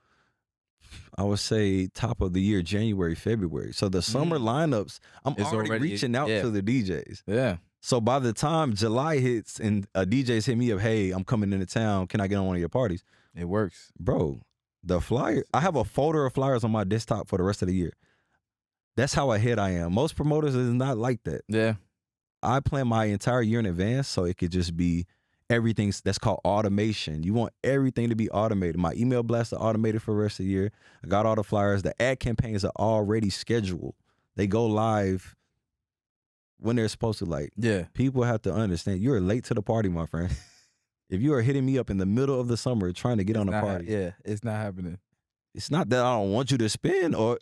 Speaker 2: I would say top of the year, January, February. So the summer lineups, I'm already reaching out to the DJs.
Speaker 1: Yeah.
Speaker 2: So by the time July hits and DJs hit me up, hey, I'm coming into town. Can I get on one of your parties?
Speaker 1: It works.
Speaker 2: Bro, the flyer, I have a folder of flyers on my desktop for the rest of the year. That's how ahead I am. Most promoters is not like that.
Speaker 1: Yeah.
Speaker 2: I plan my entire year in advance so it could just be everything that's called automation. You want everything to be automated. My email blasts are automated for the rest of the year. I got all the flyers. The ad campaigns are already scheduled. They go live when they're supposed to. Like,
Speaker 1: Yeah.
Speaker 2: people have to understand you're late to the party, my friend. If you are hitting me up in the middle of the summer trying to get on a party,
Speaker 1: it's not happening.
Speaker 2: it's not that I don't want you to spin or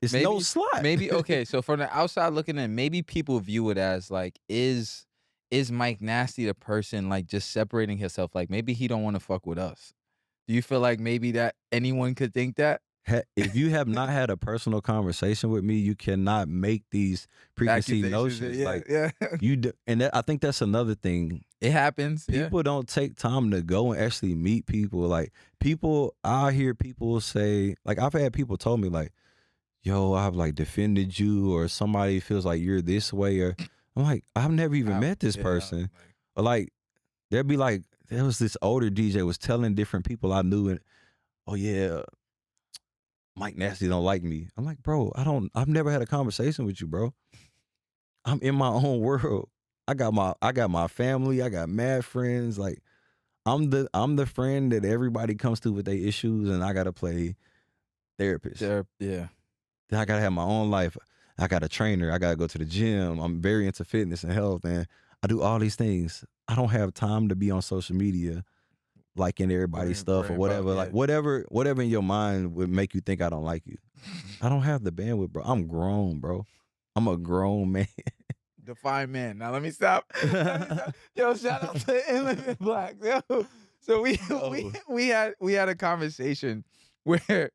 Speaker 2: it's no slot.
Speaker 1: Maybe okay. So from the outside looking in, maybe people view it as like, is Mike Nasty the person like just separating himself? Like maybe he don't want to fuck with us. Do you feel like maybe that anyone could think that?
Speaker 2: If you have not had a personal conversation with me, you cannot make these preconceived notions. I think that's another thing.
Speaker 1: It happens.
Speaker 2: People don't take time to go and actually meet people. Like I hear people say, like I've had people told me like, yo, I've like defended you, or somebody feels like you're this way, or I'm like, I've never even met this person. Or like there'd be like, there was this older DJ was telling different people I knew, and oh yeah, Mike Nasty don't like me. I'm like, bro, I've never had a conversation with you, bro. I'm in my own world. I got my family, I got mad friends. Like I'm the friend that everybody comes to with their issues, and I gotta play therapist.
Speaker 1: Yeah.
Speaker 2: Then I gotta have my own life. I got a trainer. I gotta go to the gym. I'm very into fitness and health, and I do all these things. I don't have time to be on social media liking everybody's stuff or whatever. Like whatever in your mind would make you think I don't like you. I don't have the bandwidth, bro. I'm grown, bro. I'm a grown man.
Speaker 1: Defined man. Now let me stop. Yo, shout out to Inland Black. Yo. So we had a conversation where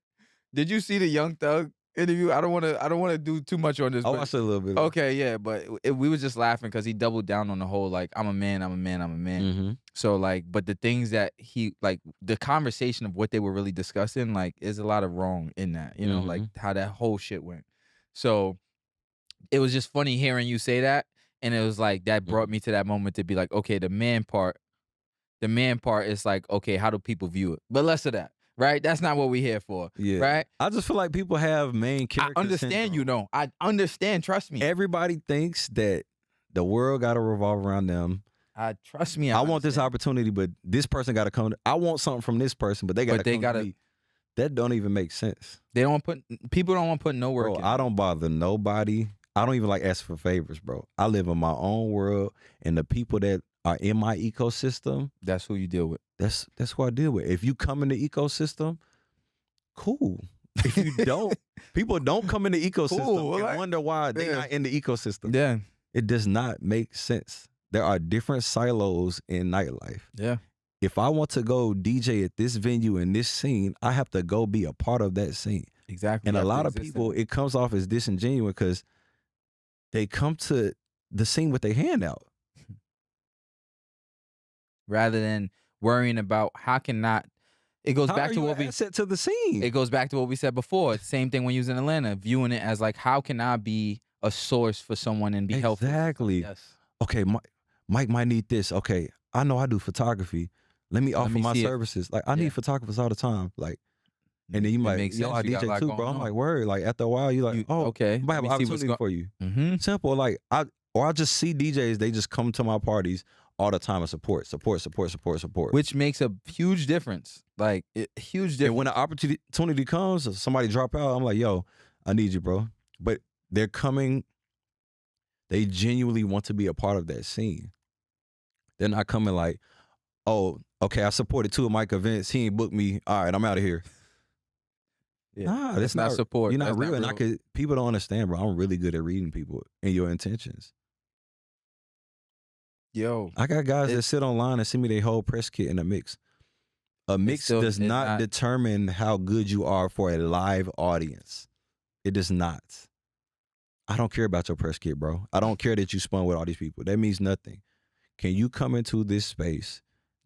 Speaker 1: did you see the Young Thug interview. I don't want to do too much on this.
Speaker 2: I
Speaker 1: But
Speaker 2: watched a little bit.
Speaker 1: okay, yeah, but we was just laughing because he doubled down on the whole like I'm a man, I'm a man, I'm a man.
Speaker 2: Mm-hmm.
Speaker 1: So like, but the things that he like the conversation of what they were really discussing, like, is a lot of wrong in that, you know, like how that whole shit went. So it was just funny hearing you say that, and it was like that brought me to that moment to be like, okay, the man part is like, okay, how do people view it? But less of that, right? That's not what we're here for,
Speaker 2: Yeah.
Speaker 1: right?
Speaker 2: I just feel like people have main
Speaker 1: I
Speaker 2: character
Speaker 1: understand
Speaker 2: syndrome.
Speaker 1: you know. I understand, trust me.
Speaker 2: Everybody thinks that the world got to revolve around them.
Speaker 1: Trust me.
Speaker 2: I want this opportunity, but this person got to come. I want something from this person, but they got to come to me. That don't even make sense.
Speaker 1: People don't want to put no work
Speaker 2: Bro,
Speaker 1: in.
Speaker 2: I don't bother nobody. I don't even like ask for favors, bro. I live in my own world, and the people that are in my ecosystem,
Speaker 1: that's who you deal with.
Speaker 2: That's who I deal with. If you come in the ecosystem, cool. If you don't, people don't come in the ecosystem and wonder why they're not in the ecosystem.
Speaker 1: Yeah.
Speaker 2: It does not make sense. There are different silos in nightlife.
Speaker 1: Yeah.
Speaker 2: If I want to go DJ at this venue in this scene, I have to go be a part of that scene.
Speaker 1: Exactly.
Speaker 2: And a lot of people, it comes off as disingenuous because they come to the scene with their hand out.
Speaker 1: Rather than worrying about how can not. It goes back to what we
Speaker 2: said to the scene.
Speaker 1: It goes back to what we said before. Same thing when you was in Atlanta, viewing it as like, how can I be a source for someone and be helpful?
Speaker 2: Exactly.
Speaker 1: Yes.
Speaker 2: Okay, Mike might need this. Okay, I know I do photography. Let me offer my services. Like I need photographers all the time. Like, and then you might, yo, I DJ too, bro. I'm like, word. Like after a while, you like,
Speaker 1: okay,
Speaker 2: I might have an opportunity for you. Simple. Like I just see DJs. They just come to my parties all the time and support.
Speaker 1: Which makes a huge difference. Like huge difference.
Speaker 2: And when the opportunity comes, somebody drop out, I'm like, yo, I need you, bro. But they're coming. They genuinely want to be a part of that scene. They're not coming like, oh, okay, I supported 2 of Mike events. He ain't booked me. All right, I'm out of here.
Speaker 1: Yeah.
Speaker 2: Nah, that's not
Speaker 1: support.
Speaker 2: You're not real. And people don't understand, bro. I'm really good at reading people and your intentions.
Speaker 1: Yo.
Speaker 2: I got guys that sit online and send me their whole press kit in a mix. A mix does not determine how good you are for a live audience. It does not. I don't care about your press kit, bro. I don't care that you spun with all these people. That means nothing. Can you come into this space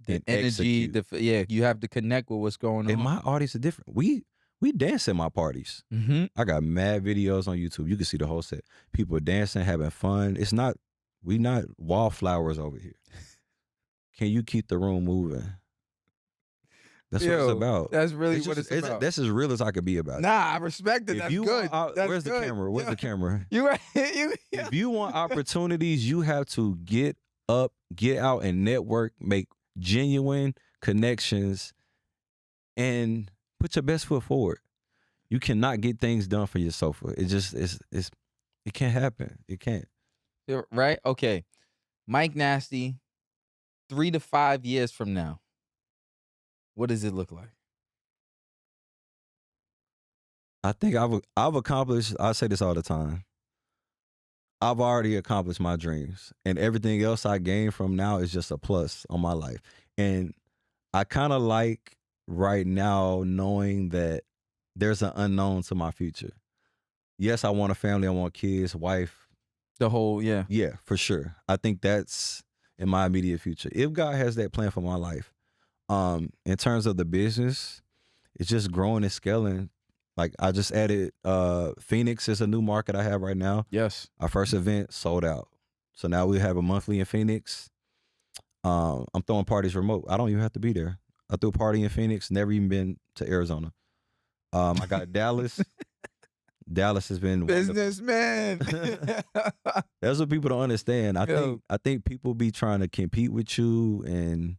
Speaker 2: and
Speaker 1: energy,
Speaker 2: execute?
Speaker 1: You have to connect with what's going on.
Speaker 2: And my audience is different. We dance at my parties. I got mad videos on YouTube. You can see the whole set. People dancing, having fun. We not wallflowers over here. Can you keep the room moving? That's what it's about.
Speaker 1: That's really what it's about.
Speaker 2: That's as real as I could be about it.
Speaker 1: Nah, I respect it. That's good.
Speaker 2: Where's the camera? Where's the camera?
Speaker 1: If
Speaker 2: you want opportunities, you have to get up, get out and network, make genuine connections, and put your best foot forward. You cannot get things done for your sofa. It just it can't happen. It can't.
Speaker 1: Right? Okay. Mike Nasty, 3 to 5 years from now, what does it look like?
Speaker 2: I think I've accomplished, I say this all the time. I've already accomplished my dreams, and everything else I gain from now is just a plus on my life. And I kind of like right now knowing that there's an unknown to my future. Yes, I want a family, I want kids, wife.
Speaker 1: The whole, yeah.
Speaker 2: Yeah, for sure. I think that's in my immediate future. If God has that plan for my life. In terms of the business, it's just growing and scaling. Like I just added Phoenix is a new market I have right now.
Speaker 1: Yes.
Speaker 2: Our first event sold out. So now we have a monthly in Phoenix. I'm throwing parties remote. I don't even have to be there. I threw a party in Phoenix, never even been to Arizona. I got Dallas. Dallas has been
Speaker 1: businessman.
Speaker 2: That's what people don't understand. I think people be trying to compete with you and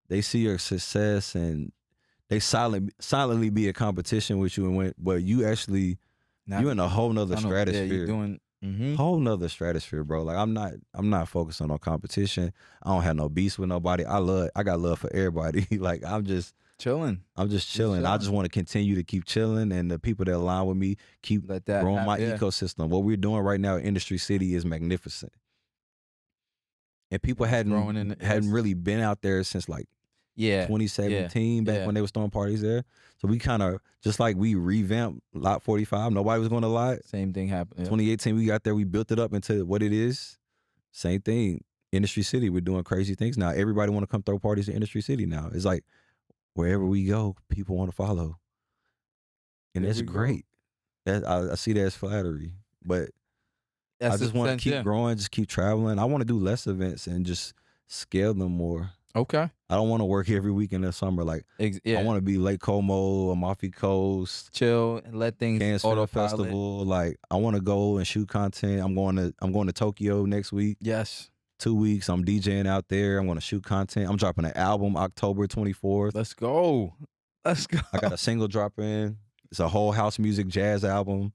Speaker 2: they see your success and they silently be a competition with you, and but you actually you in a whole nother stratosphere.
Speaker 1: Yeah, you're doing
Speaker 2: whole nother stratosphere, bro. Like I'm not focusing on competition. I don't have no beefs with nobody. I got love for everybody. Like I'm just
Speaker 1: chilling.
Speaker 2: I just want to continue to keep chilling, and the people that align with me keep growing my ecosystem. What we're doing right now in Industry City is magnificent, and people hadn't really been out there since like
Speaker 1: Yeah.
Speaker 2: 2017, back
Speaker 1: Yeah.
Speaker 2: when they was throwing parties there. So we kind of, just like we revamped Lot 45, nobody was going to Lot.
Speaker 1: Same thing happened. Yeah.
Speaker 2: 2018, we got there, we built it up into what it is. Same thing. Industry City, we're doing crazy things now. Everybody want to come throw parties in Industry City now. It's like wherever we go, people want to follow. And
Speaker 1: There
Speaker 2: that's
Speaker 1: we go.
Speaker 2: great. I see that as flattery. But
Speaker 1: That's
Speaker 2: I just
Speaker 1: the
Speaker 2: want to
Speaker 1: sense,
Speaker 2: keep
Speaker 1: yeah.
Speaker 2: growing, just keep traveling. I want to do less events and just scale them more.
Speaker 1: Okay.
Speaker 2: I don't want to work every week in the summer. Like,
Speaker 1: Yeah.
Speaker 2: I want to be Lake Como, Amalfi Coast,
Speaker 1: Chill and let things
Speaker 2: Cannes Film
Speaker 1: autopilot.
Speaker 2: Festival. Like, I want to go and shoot content. I'm going to Tokyo next week.
Speaker 1: Yes.
Speaker 2: 2 weeks. I'm DJing out there. I'm going to shoot content. I'm dropping an album October 24th.
Speaker 1: Let's go. Let's go.
Speaker 2: I got a single dropping. It's a whole house music jazz album.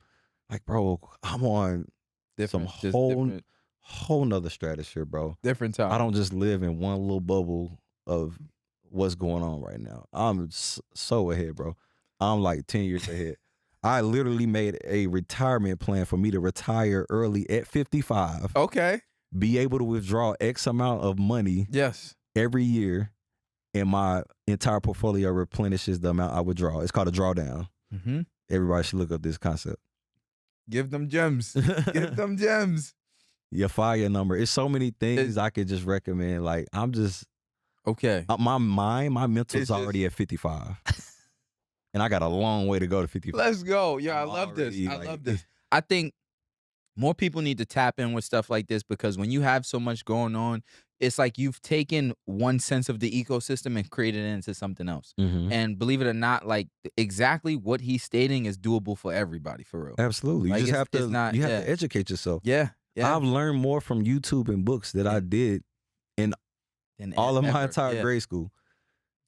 Speaker 2: Like, bro, I'm on
Speaker 1: different,
Speaker 2: some whole nother stratosphere, bro.
Speaker 1: Different time.
Speaker 2: I don't just live in one little bubble of what's going on right now. I'm so ahead, bro. I'm like 10 years ahead. I literally made a retirement plan for me to retire early at 55.
Speaker 1: Okay.
Speaker 2: Be able to withdraw X amount of money.
Speaker 1: Yes.
Speaker 2: Every year, and my entire portfolio replenishes the amount I withdraw. It's called a drawdown.
Speaker 1: Mm-hmm.
Speaker 2: Everybody should look up this concept.
Speaker 1: Give them gems. Give them gems.
Speaker 2: Your fire number. It's so many things I could just recommend. Like, I'm just
Speaker 1: okay.
Speaker 2: My mental's already at 55, and I got a long way to go to 55.
Speaker 1: Let's go. Yeah, I love this. I love this. I think more people need to tap in with stuff like this, because when you have so much going on, it's like you've taken one sense of the ecosystem and created it into something else.
Speaker 2: Mm-hmm.
Speaker 1: And believe it or not, like, exactly what he's stating is doable for everybody, for real.
Speaker 2: Absolutely.
Speaker 1: Like,
Speaker 2: you just have to
Speaker 1: to
Speaker 2: educate yourself.
Speaker 1: Yeah. Yeah.
Speaker 2: I've learned more from YouTube and books that I did in all of my entire grade school.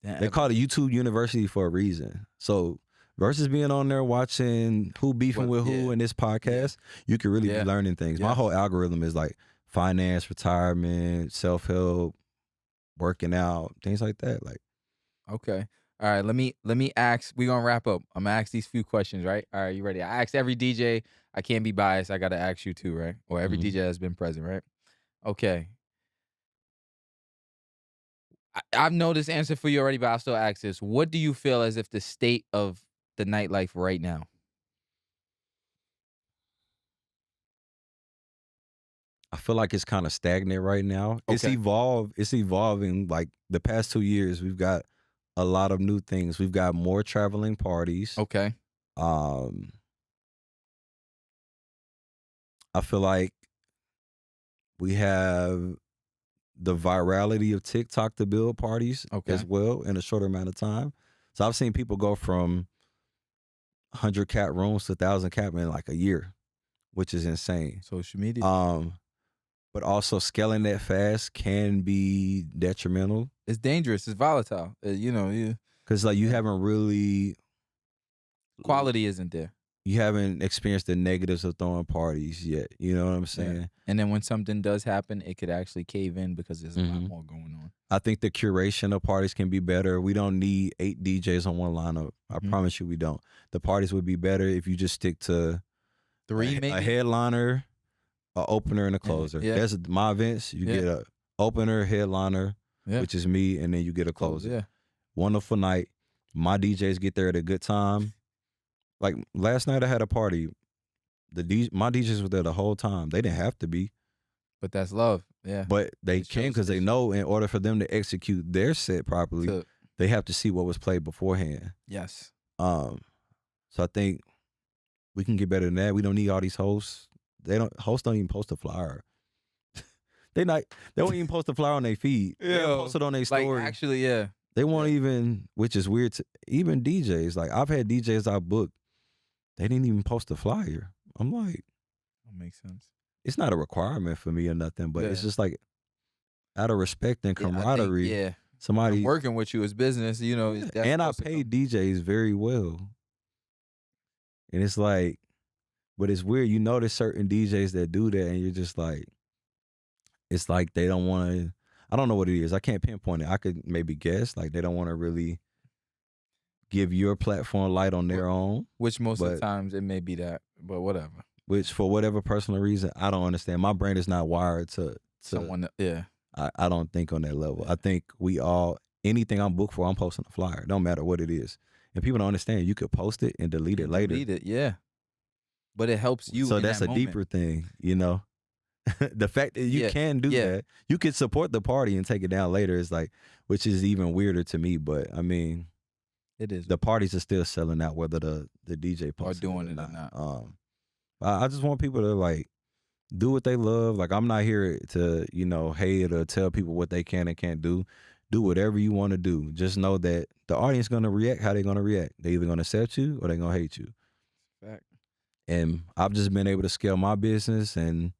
Speaker 2: They call it YouTube University for a reason. So versus being on there watching who beefing with who in this podcast, you can really be learning things. My whole algorithm is like finance, retirement, self-help, working out, things like that. Like,
Speaker 1: okay. All right, let me ask. We're gonna wrap up. I'm gonna ask these few questions, right? All right, you ready? I asked every DJ. I can't be biased. I gotta ask you too, right? Or every DJ has been present, right? Okay. I've know this answer for you already, but I'll still ask this. What do you feel as if the state of the nightlife right now?
Speaker 2: I feel like it's kind of stagnant right now.
Speaker 1: Okay.
Speaker 2: It's evolving. Like the past 2 years, we've got a lot of new things. We've got more traveling parties.
Speaker 1: Okay.
Speaker 2: I feel like we have the virality of TikTok to build parties as well in a shorter amount of time. So I've seen people go from 100 cap rooms to 1,000 cap in like a year, which is insane.
Speaker 1: Social media.
Speaker 2: But also scaling that fast can be detrimental.
Speaker 1: It's dangerous. It's volatile.
Speaker 2: Because like you haven't really
Speaker 1: quality isn't there.
Speaker 2: You haven't experienced the negatives of throwing parties yet. You know what I'm saying?
Speaker 1: Yeah. And then when something does happen, it could actually cave in because there's a lot more going on.
Speaker 2: I think the curation of parties can be better. We don't need 8 DJs on one lineup. I promise you we don't. The parties would be better if you just stick to
Speaker 1: 3, maybe?
Speaker 2: A headliner, an opener, and a closer.
Speaker 1: Yeah.
Speaker 2: That's my events. You get a opener, headliner, which is me, and then you get a closer.
Speaker 1: Yeah.
Speaker 2: Wonderful night. My DJs get there at a good time. Like last night I had a party. My DJs were there the whole time. They didn't have to be.
Speaker 1: But that's love. Yeah.
Speaker 2: But they came because they know in order for them to execute their set properly, they have to see what was played beforehand.
Speaker 1: Yes.
Speaker 2: So I think we can get better than that. We don't need all these hosts. Hosts don't even post a flyer. They won't even post a flyer on their feed. They don't post it on their story.
Speaker 1: Like, actually, yeah.
Speaker 2: They won't even, which is weird. Even DJs, like I've had DJs I booked, they didn't even post a flyer. I'm like,
Speaker 1: that makes sense.
Speaker 2: It's not a requirement for me or nothing, but it's just like out of respect and camaraderie. Somebody
Speaker 1: I'm working with you is business,
Speaker 2: and I pay DJs very well. And it's like, but it's weird. There's certain DJs that do that, and you're just like, it's like they don't want to. I don't know what it is. I can't pinpoint it. I could maybe guess. Like they don't want to really give your platform light on their own.
Speaker 1: Which most of the times it may be that, but whatever.
Speaker 2: Which for whatever personal reason, I don't understand. My brain is not wired to
Speaker 1: someone. Yeah.
Speaker 2: I don't think on that level. I think we all anything I'm booked for, I'm posting a flyer. Don't matter what it is. And people don't understand you could post it and delete it
Speaker 1: And
Speaker 2: later.
Speaker 1: delete it, yeah. But it helps you
Speaker 2: So
Speaker 1: in
Speaker 2: that's
Speaker 1: that
Speaker 2: a
Speaker 1: moment.
Speaker 2: deeper thing, you know. The fact that you
Speaker 1: Yeah,
Speaker 2: can do
Speaker 1: yeah,
Speaker 2: that, you can support the party and take it down later is like, which is even weirder to me. But I mean,
Speaker 1: it is.
Speaker 2: the parties are still selling out whether the DJ
Speaker 1: Or
Speaker 2: posted it
Speaker 1: doing
Speaker 2: or
Speaker 1: it or
Speaker 2: not.
Speaker 1: not.
Speaker 2: I just want people to like do what they love. Like I'm not here to, hate or tell people what they can and can't do. Do whatever you want to do. Just know that the audience gonna react how they're gonna react. They either gonna accept you or they're gonna hate you.
Speaker 1: Fact.
Speaker 2: And I've just been able to scale my business and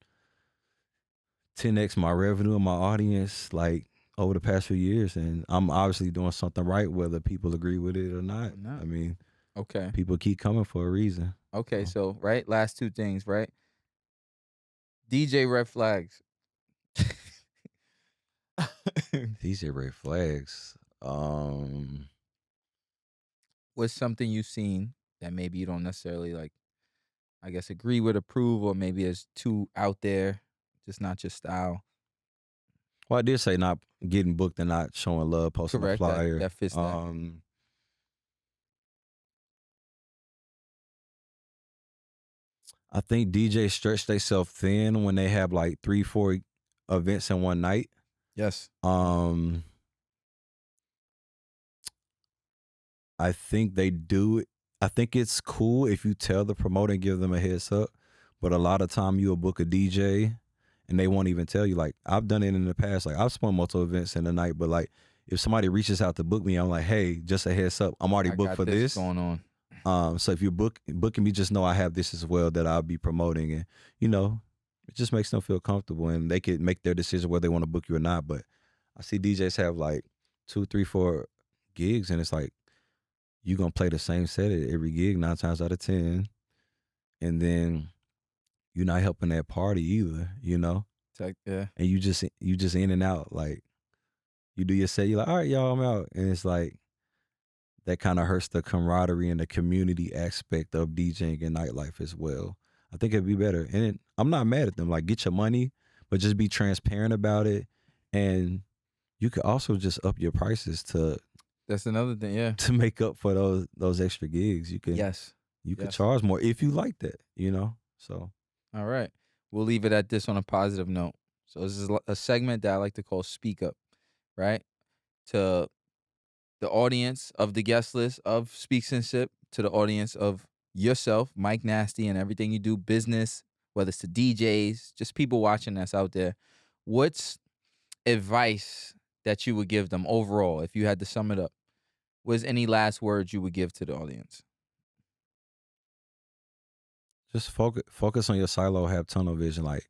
Speaker 2: 10x my revenue and my audience like over the past few years. And I'm obviously doing something right, whether people agree with it or not.
Speaker 1: Or not.
Speaker 2: I mean,
Speaker 1: Okay.
Speaker 2: people keep coming for a reason.
Speaker 1: Okay,
Speaker 2: So,
Speaker 1: so right, last two things, right? DJ red flags.
Speaker 2: these are red flags.
Speaker 1: What's something you've seen that maybe you don't necessarily like, I guess, agree with, approve, or maybe it's too out there, just not your style.
Speaker 2: Well, I did say not getting booked and not showing love, posting a
Speaker 1: Correct. That
Speaker 2: flyer.
Speaker 1: that fits that.
Speaker 2: I think DJs stretch themselves thin when they have like 3, 4 events in one night.
Speaker 1: Yes.
Speaker 2: Um, I think they do. I think it's cool if you tell the promoter and give them a heads up. But a lot of time you'll book a DJ and they won't even tell you. Like I've done it in the past. Like I've spun multiple events in the night, but like if somebody reaches out to book me, I'm like, hey, just a heads up. I'm already
Speaker 1: I
Speaker 2: booked
Speaker 1: got
Speaker 2: for
Speaker 1: this
Speaker 2: this.
Speaker 1: going on.
Speaker 2: So if you're booking me, just know I have this as well that I'll be promoting, and it just makes them feel comfortable, and they could make their decision whether they want to book you or not. But I see DJs have like 2, 3, 4 gigs, and it's like you gonna play the same set at every gig 9 times out of 10, and then you're not helping that party either.
Speaker 1: Yeah.
Speaker 2: And you just in and out, like you do your set, you're like, all right, y'all, I'm out, and it's like that kind of hurts the camaraderie and the community aspect of DJing and nightlife as well. I think it'd be better. And I'm not mad at them. Like, get your money, but just be transparent about it. And you could also just up your prices to
Speaker 1: That's another thing. Yeah.
Speaker 2: to make up for those extra gigs.
Speaker 1: Yes.
Speaker 2: You could
Speaker 1: Yes.
Speaker 2: charge more if you like that. So
Speaker 1: All right. We'll leave it at this on a positive note. So this is a segment that I like to call Speak Up, right? To the audience of the guest list of Speaks and Sip, to the audience of yourself, Mike Nasty, and everything you do, business, whether it's to DJs, just people watching that's out there. What's advice that you would give them overall if you had to sum it up? Was any last words you would give to the audience?
Speaker 2: just focus on your silo, have tunnel vision. Like,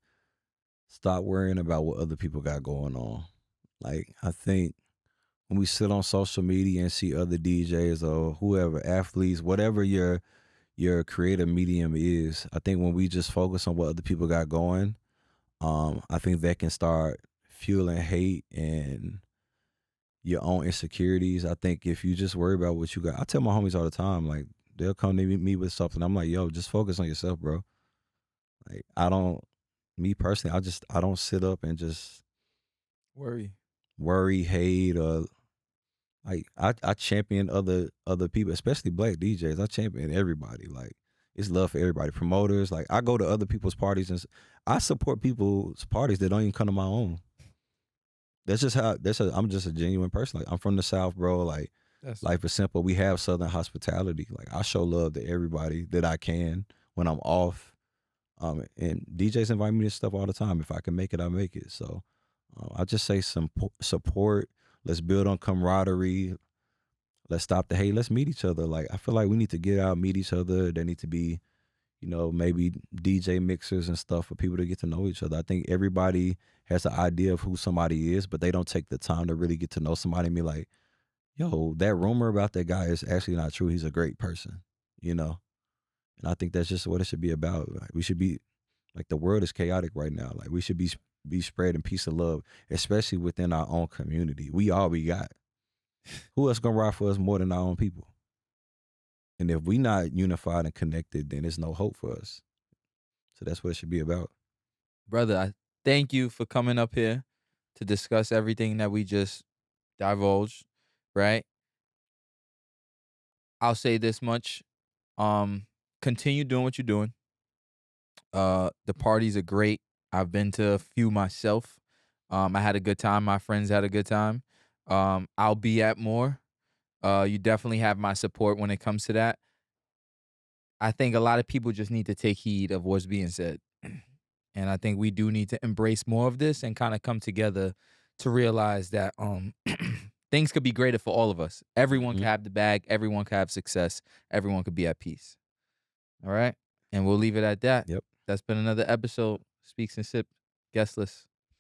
Speaker 2: stop worrying about what other people got going on. Like, I think when we sit on social media and see other DJs or whoever, athletes, whatever your creative medium is, I think when we just focus on what other people got going, I think that can start fueling hate and your own insecurities. I think if you just worry about what you got, I tell my homies all the time, like they'll come to me with something. I'm like, yo, just focus on yourself, bro. Like me personally, I don't sit up and just
Speaker 1: Worry.
Speaker 2: worry, hate, or like I champion other people, especially black DJs. I champion everybody. Like it's love for everybody. Promoters, like I go to other people's parties and I support people's parties that don't even come to my own. That's just how. I'm just a genuine person. Like I'm from the South, bro. Like
Speaker 1: That's
Speaker 2: life is simple. We have Southern hospitality. Like I show love to everybody that I can when I'm off. And DJs invite me to stuff all the time. If I can make it, I make it. So I just say some support. Let's build on camaraderie. Let's stop the hate. Let's meet each other. Like I feel like we need to get out, meet each other. There need to be, maybe DJ mixers and stuff for people to get to know each other. I think everybody has an idea of who somebody is, but they don't take the time to really get to know somebody and be like, yo, that rumor about that guy is actually not true. He's a great person, you know? And I think that's just what it should be about. Like, we should be like the world is chaotic right now. Like we should be spreading peace and love, especially within our own community. We all we got. Who else gonna ride for us more than our own people? And if we not unified and connected, then there's no hope for us. So that's what it should be about.
Speaker 1: brother. I thank you for coming up here to discuss everything that we just divulged. right? I'll say this much. Um, Continue doing what you're doing. The parties are great. I've been to a few myself. I had a good time. My friends had a good time. I'll be at more. You definitely have my support when it comes to that. I think a lot of people just need to take heed of what's being said. And I think we do need to embrace more of this and kind of come together to realize that things could be greater for all of us. Everyone could
Speaker 2: Mhm.
Speaker 1: have the bag, everyone could have success, everyone could be at peace. All right. And we'll leave it at that.
Speaker 2: Yep.
Speaker 1: That's been another episode. Speaks and Sip, guestless.